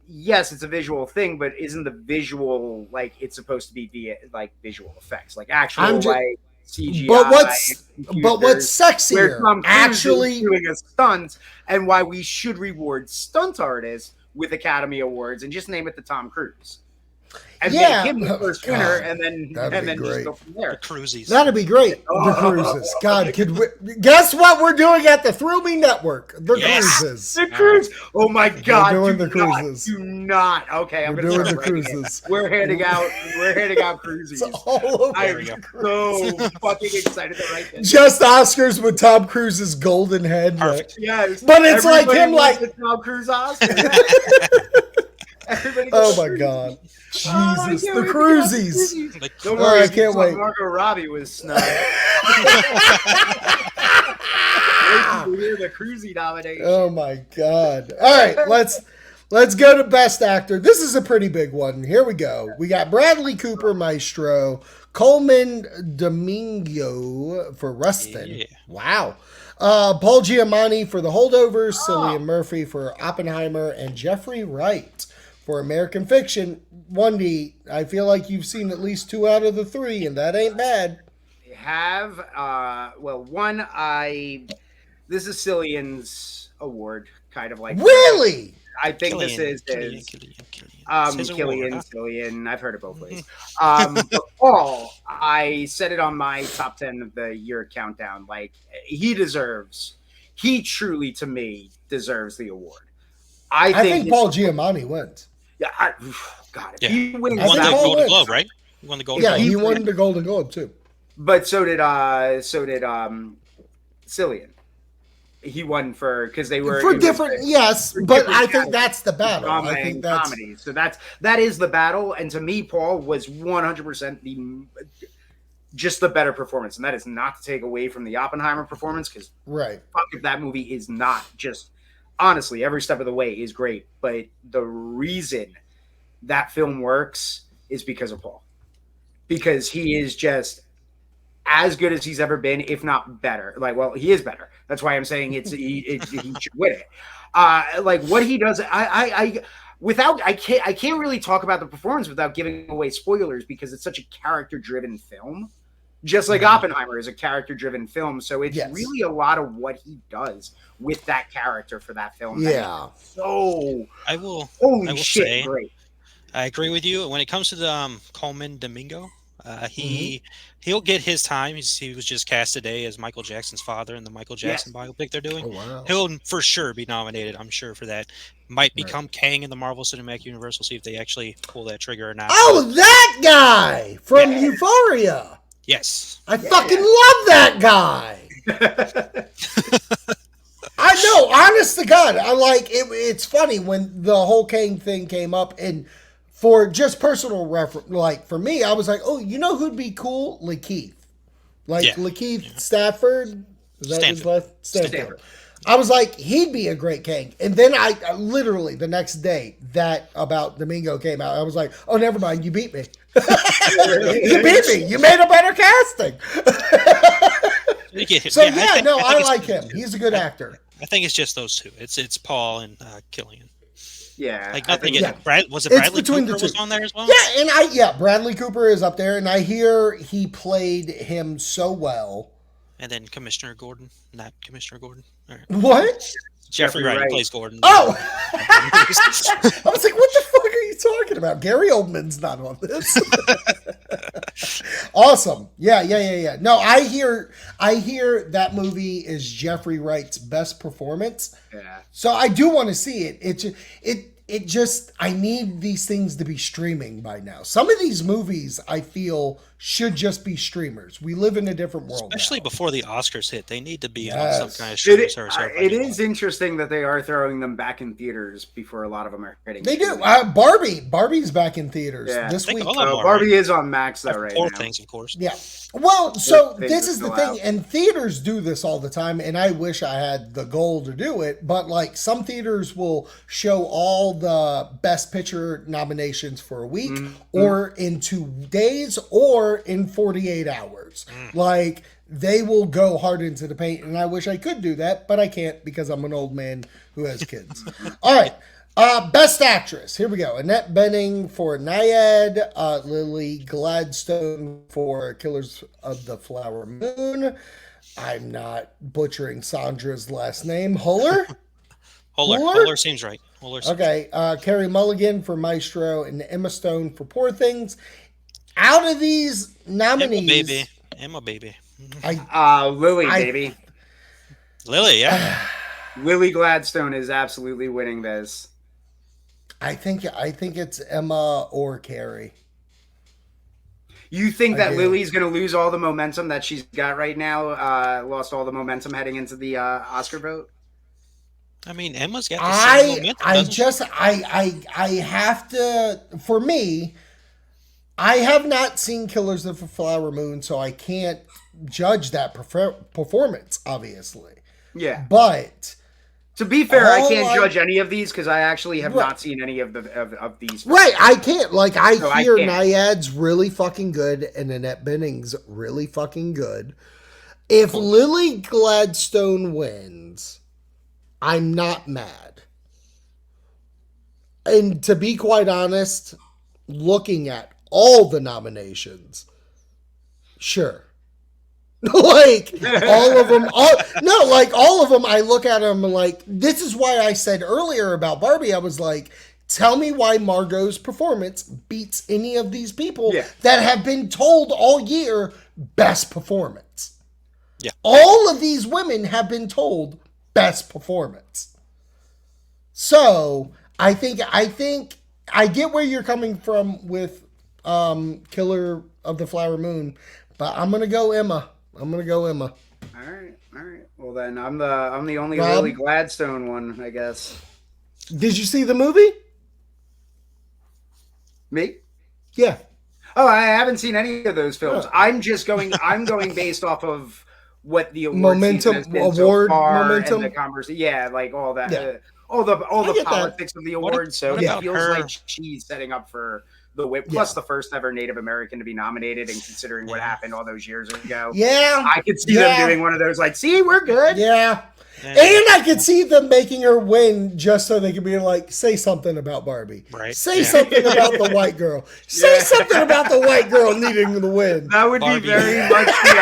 yes, it's a visual thing, but isn't the visual like it's supposed to be like visual effects, like actual I'm ju- like CGI? But what's computers, where sexier? Tom Cruise Actually, is doing a stunt, and why we should reward stunt artists with Academy Awards and just name it the Tom Cruise. And Yeah. make him the first God, winner, and then that'd be just great. go from The there. cruisies. that'd be great. The cruises. God, guess what we're doing at the Thrill Me Network? The Yes. cruises. The cruise. Oh my God! doing do the not, cruises. Do not. Okay, I'm We're gonna doing start the writing it. cruises. We're handing out cruises. It's all over. I'm we go. so fucking excited to write this. Just Oscars with Tom Cruise's golden head. Perfect. Yes, But it's like everybody him, wants like- the Tom Cruise Oscar. Everybody Oh goes, my "Cruises." God. Oh, I Jesus, can't the wait to get cruisies. cruises. Like, Don't Oh, worry, I if you can't thought wait. Margot Robbie was snubbed. Wait to hear the cruisy nomination. Oh my God. All right, let's go to Best Actor. This is a pretty big one. Here we go. We got Bradley Cooper, Maestro, Coleman Domingo for Rustin. Yeah. Wow. Paul Giamatti for The Holdovers, Cillian Murphy for Oppenheimer, and Jeffrey Wright for American Fiction. 1D, I feel like you've seen at least 2 out of the 3, and that ain't bad. Have this is Cillian's award, kind of like Really? I think this is Killian. his His award, huh? Cillian. I've heard it both ways. But Paul, I said it on my top 10 of the year countdown. Like he truly to me deserves the award. I think Paul Giamatti wins. Yeah, God, if Yeah. he wins I Won think the that, Paul Golden wins. Globe, right? He won the Golden Yeah, Globe. he won the Golden Globe too. but so did Cillian. He won because they were For it was different, a- yes, for but different I think genres. that's the battle. drama I think and that's comedy. So that is the battle. And to me, Paul was 100% just the better performance. And that is not to take away from the Oppenheimer performance, because right. fuck if that movie is not just, honestly, every step of the way is great. But the reason that film works is because of Paul. Because he is just as good as he's ever been, if not better. Like, well, he is better. That's why I'm saying he should win it. Like what he does, I can't really talk about the performance without giving away spoilers, because it's such a character-driven film. Just like Oppenheimer is a character-driven film, so it's really a lot of what he does with that character for that film. Yeah. So I will holy I will shit, say- great. I agree with you. When it comes to the Coleman Domingo, He'll get his time. He was just cast today as Michael Jackson's father in the Michael Jackson Yes. biopic they're doing. Oh wow. He'll for sure be nominated. I'm sure for that. Might Right. become Kang in the Marvel Cinematic Universe. We'll see if they actually pull that trigger or not. Oh, that guy from Yeah. Euphoria. Yes. I fucking love that guy. I know, honest to God, I like it. It's funny when the whole Kang thing came up, and for just personal reference, like for me, I was like, oh, you know who'd be cool? Lakeith. Like Yeah. Lakeith Stafford. Is that his Stanfield. last? Stanfield. I was like, he'd be a great Kang. And then I literally the next day that about Domingo came out, I was like, oh, never mind, you beat me. You beat me. You made a better casting. So I like him. He's a good actor. I think it's just those two. It's Paul and Killian. Yeah. Like I nothing. think- Was it It's Bradley between the Cooper was two. on there as well? Yeah, and Bradley Cooper is up there, and I hear he played him so well. And then Commissioner Gordon, not Commissioner Gordon. All right. What? Jeffrey Wright Wright. plays Gordon. Oh, I was like, what the fuck are you talking about? Gary Oldman's not on this. Awesome. Yeah. No, I hear that movie is Jeffrey Wright's best performance. Yeah. So I do want to see it. It just I need these things to be streaming by now. Some of these movies I feel should just be streamers. We live in a different world. Especially now. before the Oscars hit, they need to be Yes. on some kind of streaming service. It is interesting that they are throwing them back in theaters before a lot of them are hitting. They do. streaming. Barbie's back in theaters Yeah. this I think week. all of them are, Barbie right? is on Max though right Four now. things, of course. Yeah. Well, so Those this things is the go thing, out. and theaters do this all the time, and I wish I had the goal to do it, but like some theaters will show all the Best Picture nominations for a week, or in 2 days, or in 48 hours. Like, they will go hard into the paint, and I wish I could do that, but I can't because I'm an old man who has kids. All right. Best Actress. Here we go. Annette Bening for Naiad. Lily Gladstone for Killers of the Flower Moon. I'm not butchering Sandra's last name. Huller? Huller seems right. Huller seems Okay. Carrie Mulligan for Maestro and Emma Stone for Poor Things. Out of these nominees, Emma baby. Lily, I- baby. Lily, yeah. Lily Gladstone is absolutely winning this. I think it's Emma or Carrie. You think I that do. Lily's going to lose all the momentum that she's got right now? Lost all the momentum heading into the Oscar vote? I mean, Emma's got the same momentum. I doesn't she? just I have to, for me, I have not seen Killers of the Flower Moon, so I can't judge that performance, obviously. Yeah. But To be fair, I All can't I- judge any of these because I actually have Right. not seen any of these. right, I can't. Like, I So I hear can't. Naiad's really fucking good and Annette Bening's really fucking good. If Lily Gladstone wins, I'm not mad. And to be quite honest, looking at all the nominations, sure. Like all of them, all of them. I look at them and like, this is why I said earlier about Barbie. I was like, tell me why Margot's performance beats any of these people Yeah. that have been told all year best performance. Yeah. All of these women have been told best performance. So I think I get where you're coming from with Killer of the Flower Moon, but I'm gonna go Emma. All right. Well, then I'm the only Rob? Lily Gladstone one, I guess. Did you see the movie? Me? Yeah. Oh, I haven't seen any of those films. Oh. I'm going based off of what the award Momentum- season has been award so far momentum? and the conversation. Yeah, like all that. Yeah. All the I get that. politics of the awards. So what it about feels her? like she's setting up for the whip. Plus, the first ever Native American to be nominated, and considering what happened all those years ago, Yeah. I could see Yeah. them doing one of those. Like, see, we're good. Yeah. Yeah. And I could see them making her win just so they could be like, say something about Barbie. Right. Say Yeah. something about the white girl. Say Yeah. something about the white girl needing the win. That would Barbie. be very much the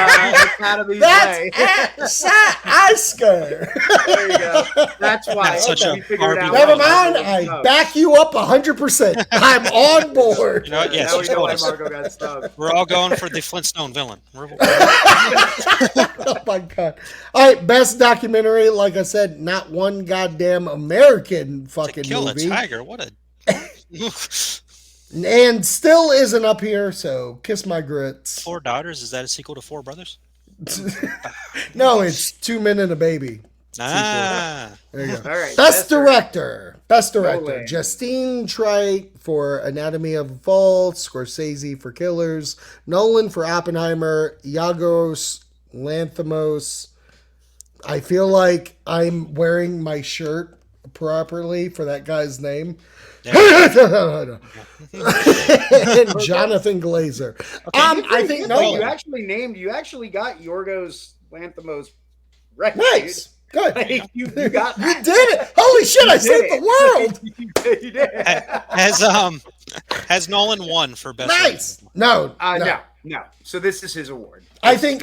Academy's That's way. Oscar. There you go. That's why. That's such a we figured Barbie out Never Well, mind. I back you up 100%. I'm on board. award. You know what? Yes, now we she's know told why us. Marco got stubbed. We're all going for the Flintstone villain. Oh my god! All right, best documentary. Like I said, not one goddamn American To fucking kill movie, a tiger. What a. and still isn't up here. So kiss my grits. Four Daughters. Is that a sequel to Four Brothers? No, it's 2 Men and a Baby. Ah. There you go. All right. Best director. Nolan. Justine Triet for Anatomy of a Fall, Scorsese for Killers, Nolan for Oppenheimer, Yorgos Lanthimos. I feel like I'm wearing my shirt properly for that guy's name. And Jonathan Glazer. I think No, Nolan. you actually got Yorgos Lanthimos right. Nice. Good. Dude. Like, you got You that. did it. Holy shit, I saved the world. You did. Has Nolan won for best? Nice. No. No. So this is his award. I think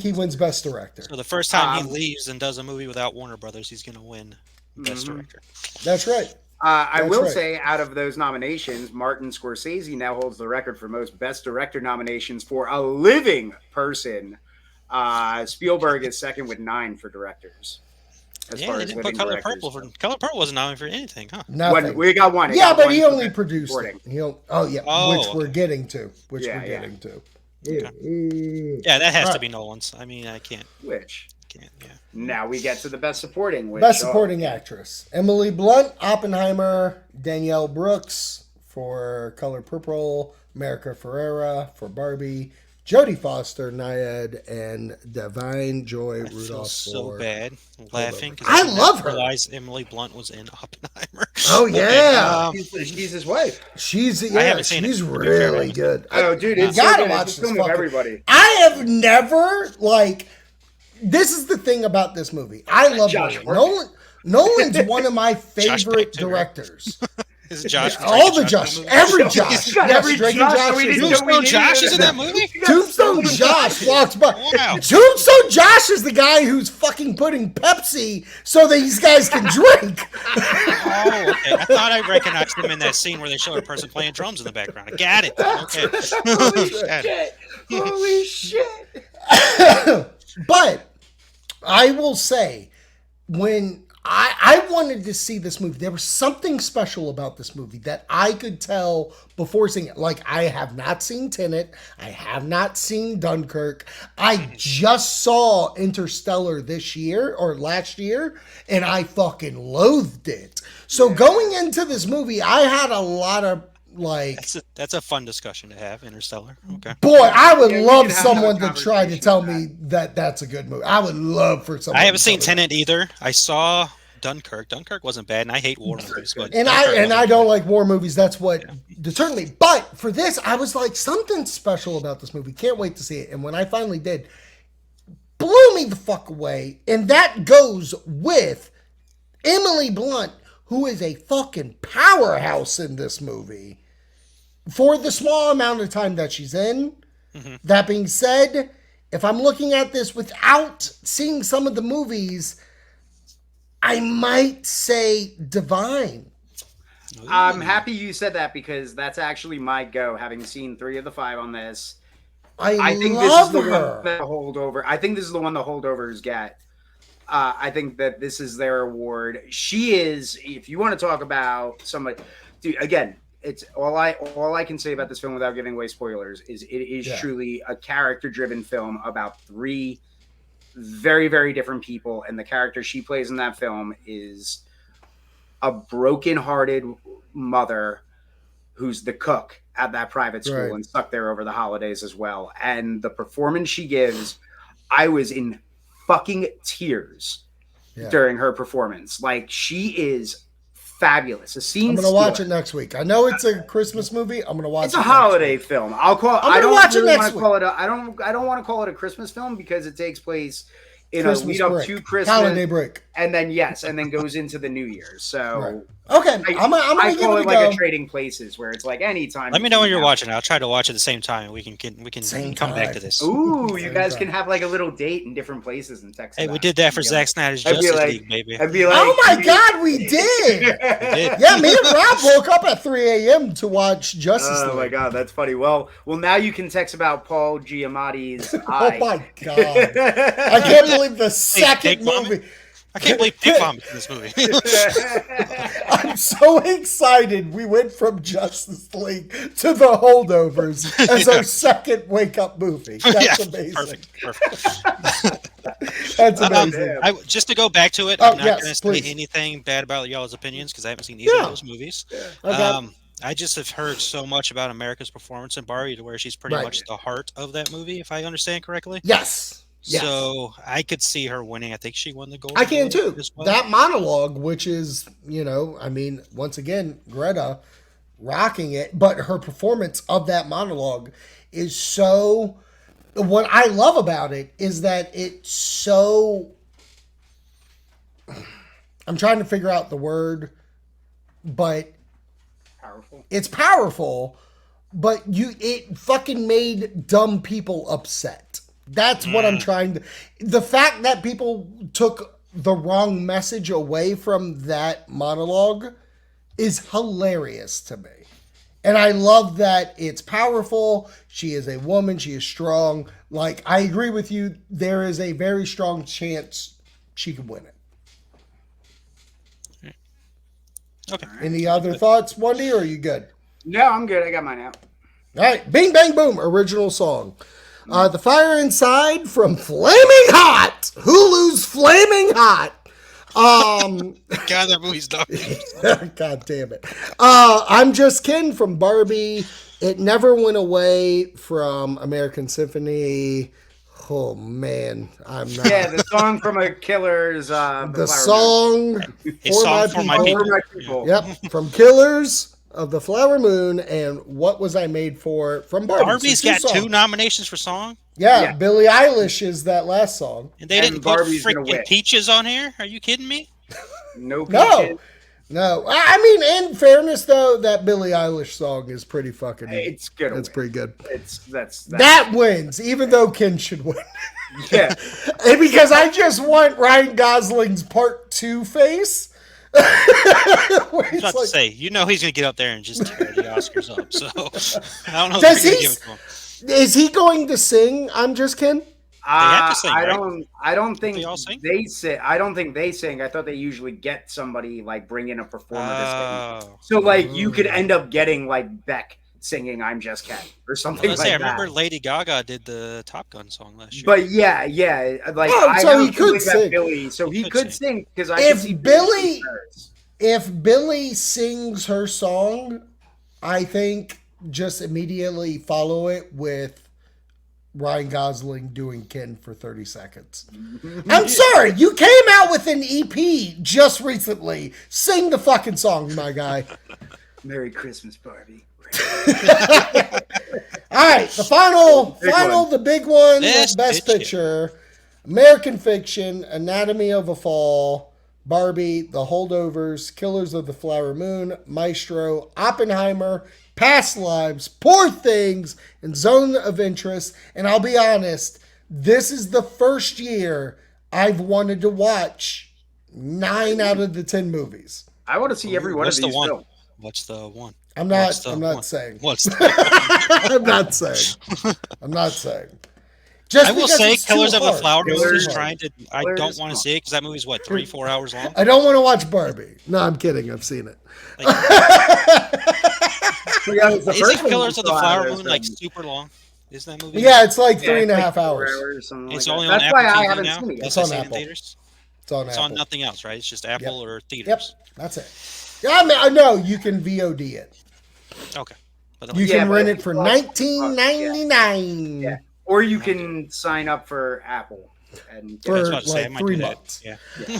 he wins best director. So the first time he leaves and does a movie without Warner Brothers, he's gonna win best director. That's right. I That's will right. say, out of those nominations, Martin Scorsese now holds the record for most Best Director nominations for a living person. Spielberg is second with 9 for directors. As far They as didn't living put Color directors Purple for go. Color Purple wasn't nominated for anything, huh? Nothing. We got one. It Yeah, got but one he for only best produced supporting. it. Which we're getting to. Getting to. Yeah, that has to be Nolan's. I mean, I can't. Yeah. Now we get to the Best Supporting. Which, Best supporting actress: Emily Blunt, Oppenheimer, Danielle Brooks for Color Purple, America Ferrera for Barbie, Jodie Foster, Nayad, and Divine Joy I feel Rudolph so for. bad laughing. 'Cause I didn't love her. Realize Emily Blunt was in Oppenheimer. Oh yeah, She's his wife. she's haven't seen she's it. really good. Oh, dude, You it's so gotta good. watch It's a this film of fucking- everybody. I have never this is the thing about this movie. I love Josh Nolan. Nolan's one of my favorite Payton. directors. Is Josh? All the Josh, every Josh, got every Drake and Josh Josh that we is didn't in know it. we Tombstone needed. Josh is in that movie? Tombstone Josh walks by. Wow. Tombstone Josh is the guy who's fucking putting Pepsi so these guys can drink. Oh, okay. I thought I recognized him in that scene where they show a person playing drums in the background. I got it. Okay. Holy Got it. shit! Holy shit! But I will say, when I wanted to see this movie, there was something special about this movie that I could tell before seeing it. Like, I have not seen Tenet. I have not seen Dunkirk. I just saw Interstellar this year or last year, and I fucking loathed it. So going into this movie, I had a lot of That's a fun discussion to have. Interstellar. Okay. boy, I would Yeah, we love could have someone another to try to conversation tell on me that that's a good movie. I would love for someone. I haven't to seen tell me that. Tenet either. I saw Dunkirk. Dunkirk wasn't bad, and I hate war movies. But And Dunkirk I wasn't don't bad. like war movies. That's what deterred me. But for this, I was like, something special about this movie. Can't wait to see it. And when I finally did, blew me the fuck away. And that goes with Emily Blunt, who is a fucking powerhouse in this movie. For the small amount of time that she's in. That being said, if I'm looking at this without seeing some of the movies, I might say Divine. I'm happy you said that because that's actually my go. Having seen 3 of the 5 on this, I think love this is the her. one that holdover. I think this is the one the holdovers get. I think that this is their award. She is. If you want to talk about somebody, dude. Again, it's all I can say about this film without giving away spoilers is it is truly a character-driven film about 3 very, very different people, and the character she plays in that film is a broken-hearted mother who's the cook at that private school and stuck there over the holidays as well. And the performance she gives, I was in fucking tears during her performance. Like, she is fabulous. A scene I'm gonna watch it next week. I know it's a Christmas movie. I'm gonna watch it. It's a holiday film. I'll call. I'm gonna watch it next week. I don't want to call it a Christmas film because it takes place in Christmas a lead up break. to Christmas, Holiday break. and then goes into the New Year. So Right. Okay, I'm gonna I give call it it a like go. a trading places where it's like anytime. Let me know when you're watching. I'll try to watch at the same time. We can Same come back to time. this. Ooh, you Same guys time. can have like a little date in different places and text. Hey, we did that for Zack Snyder's I'd be Justice like- League, baby. I'd be like, Oh my God, we did! We did. Yeah, me and Rob woke up at 3 a.m. to watch Justice League. Oh my God, that's funny. Well, now you can text about Paul Giamatti's Oh eye. my God. I can't believe the second Dick Vomit? movie. I can't believe Dick Vomit in this movie. I'm so excited we went from Justice League to The Holdovers as our second wake up movie. That's amazing. Perfect. That's amazing. Just to go back to it, Oh, I'm not yes, going to please. say anything bad about y'all's opinions because I haven't seen either of those movies. Okay. I just have heard so much about America's performance in Barbie to where she's pretty Right. much the heart of that movie, if I understand correctly. Yes. Yes. So I could see her winning. I think she won the gold. I can too. As well. That monologue, which is, once again, Greta rocking it, but her performance of that monologue is so. What I love about it is that it's so. I'm trying to figure out the word, but Powerful. it's powerful, but it fucking made dumb people upset. That's what I'm trying to. The fact that people took the wrong message away from that monologue is hilarious to me. And I love that it's powerful. She is a woman. She is strong. Like, I agree with you. There is a very strong chance she could win it. Okay. Any other thoughts, Wendy, or are you good? No, I'm good. I got mine out. All right. Bing, bang, boom. Original song. The Fire Inside from Flaming Hot. Hulu's Flaming Hot. God, that movie's dumb. God damn it. I'm Just Ken from Barbie. It Never Went Away from American Symphony. Oh, man. I'm not. Yeah, the song from a Killer's. The song For My People. For My People. Yep. From Killers of the Flower Moon and What Was I Made For from Barbie. Barbie's So got songs. 2 nominations for song, Yeah, Billie Eilish is that last song. and they And didn't put Barbie's gonna win. freaking Peaches on here. Are you kidding me? No. No. Peaches. No. I mean, in fairness, though, that Billie Eilish song is pretty fucking. It's good. That's pretty good. That's That wins, even though Ken should win. Yeah. And because I just want Ryan Gosling's part 2 face. Where I was it's about to like, say, he's going to get up there and just tear the Oscars up. So I don't know. Does if they're he- gonna give it to him. is he going to sing I'm Just Ken? have to sing, I right? don't think They all sing? they sing. I don't think they sing. I thought they usually get somebody like bring in a performer to sing. Oh. So like you could end up getting like Beck singing "I'm Just Ken" or something Let's like say, I that. remember Lady Gaga did the Top Gun song last year. But yeah, like Oh, I so have he a could feeling that sing. Billy, so he could could sing. sing because I If could see Billy- sing hers. If Billie sings her song, I think just immediately follow it with Ryan Gosling doing Ken for 30 seconds. I'm sorry, you came out with an EP just recently. Sing the fucking song, my guy. Merry Christmas, Barbie. All right, the final, one. the big one, Best Best Picture. Picture, American Fiction, Anatomy of a Fall, Barbie, The Holdovers, Killers of the Flower Moon, Maestro, Oppenheimer, Past Lives, Poor Things, and Zone of Interest. And I'll be honest, this is the first year I've wanted to watch 9 out of the 10 movies. I want to see every one of What's the these one? films. What's the one? I'm What's not. the I'm not one? saying. What's the I'm not saying. I'm not saying. Just I will because say it's too Killers of the hard. Flower It's Moon too is hard. trying to. I Killers don't want to of- see it because that movie's what 3-4 hours long. I don't want to watch Barbie. No, I'm kidding. I've seen it. Like, Yeah, it's the first isn't one Killers we of the saw out Flower of Moon those like films. super long? Isn't that movie? Yeah, it's like Yeah, 3.5 it's like 4 hours. something It's like only that. on That's Apple why I TV haven't now. seen it yet. That's on seen in Apple. theaters. It's on It's Apple. on nothing else, right? It's just Apple or Yep, theaters. that's it. Yeah, I mean, I know you can VOD it. Okay. But You Yeah, can but rent it's it for like- $19.99 Yeah. Or you can sign up for Apple and get For- I was about to say, I like might 3 do that. months. Yeah.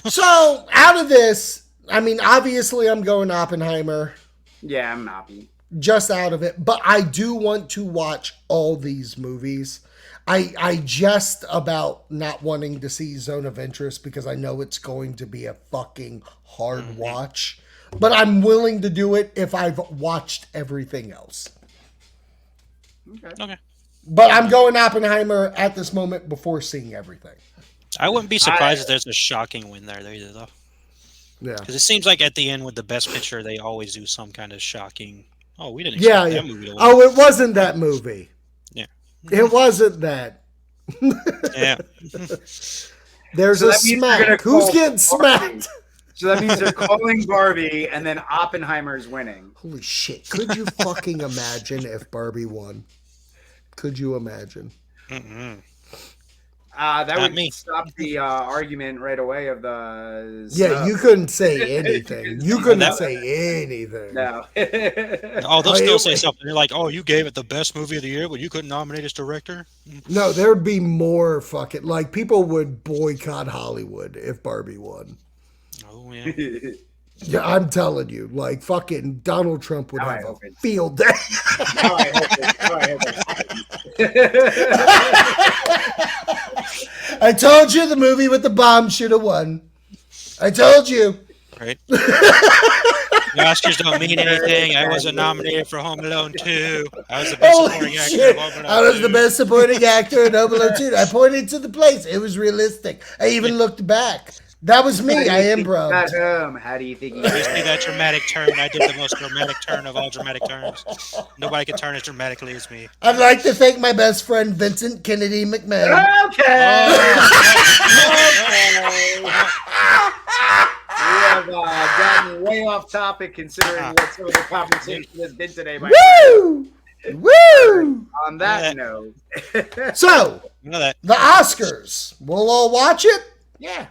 So out of this, I mean, obviously, I'm going Oppenheimer. Yeah, I'm not. just out of it, but I do want to watch all these movies. I just about not wanting to see Zone of Interest because I know it's going to be a fucking hard watch. But I'm willing to do it if I've watched everything else. Okay. But I'm going Oppenheimer at this moment before seeing everything. I wouldn't be surprised if there's a shocking win there either, though. Yeah. Because it seems like at the end with the best picture, they always do some kind of shocking. Oh, we didn't expect that movie to win. Oh, it wasn't that movie. Yeah. It wasn't that. Yeah. There's a smack. Who's getting smacked? So that means they're calling Barbie, and then Oppenheimer's winning. Holy shit. Could you fucking imagine if Barbie won? Could you imagine? That Not would me. stop the argument right away of the... Yeah, you couldn't say anything. You couldn't say anything. No. Oh, they'll still say something. They're like, "Oh, you gave it the best movie of the year, but you couldn't nominate as director." No, there'd be more fucking... Like, people would boycott Hollywood if Barbie won. Oh yeah. Yeah, I'm telling you. Like, fucking Donald Trump would have a field day. I told you the movie with the bomb should have won. I told you. Right. The Oscars don't mean anything. I wasn't nominated for Home Alone 2. I was the best supporting actor of Home Alone 2. I was the best supporting actor in Home Alone 2. I pointed to the place. It was realistic. I even looked back. That was me. I improv. How do you think You see that dramatic turn? I did the most dramatic turn of all dramatic turns. Nobody can turn as dramatically as me. I'd like to thank my best friend Vincent Kennedy McMahon. Okay. We have gotten way off topic considering what some of the conversation has been today. Woo! Woo! On that note. So, You know that. the Oscars. We'll all watch it? Yeah.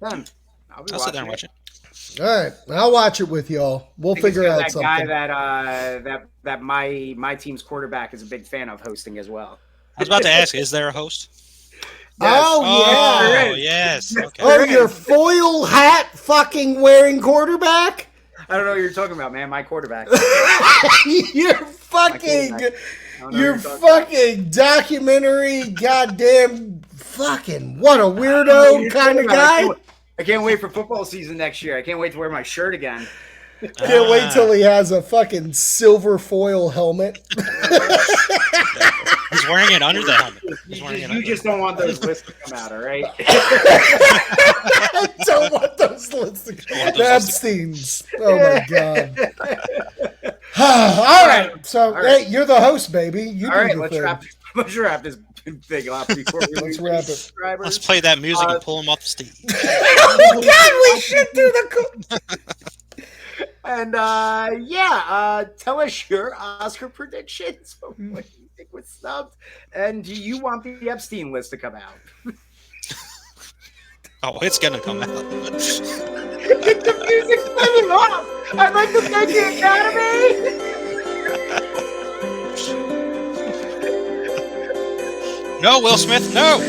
I'll sit there and watch it. All right. I'll watch it with y'all. We'll figure out that something. guy that my team's quarterback is a big fan of hosting as well. I was about to ask, is there a host? Oh, yeah. Oh, yes. Okay. Oh, your foil hat fucking wearing quarterback? I don't know what you're talking about, man. My quarterback. You're fucking documentary, goddamn fucking what a weirdo kind of guy. I can't wait for football season next year. I can't wait to wear my shirt again. Can't wait till he has a fucking silver foil helmet. He's wearing it under the helmet. You just don't want those lists to come out, all right? I don't want those lists to come out. The Epstein's. Oh, my God. All right. So, hey, you're the host, baby. You all right, let's wrap this thing up before we let's wrap it. Let's play that music and pull him off the stage. Oh, God, we should do the... And tell us your Oscar predictions. What do you think was snubbed? And do you want the Epstein list to come out? Oh, it's gonna come out. The music's coming off. I'd like to thank the Academy. No, Will Smith, no.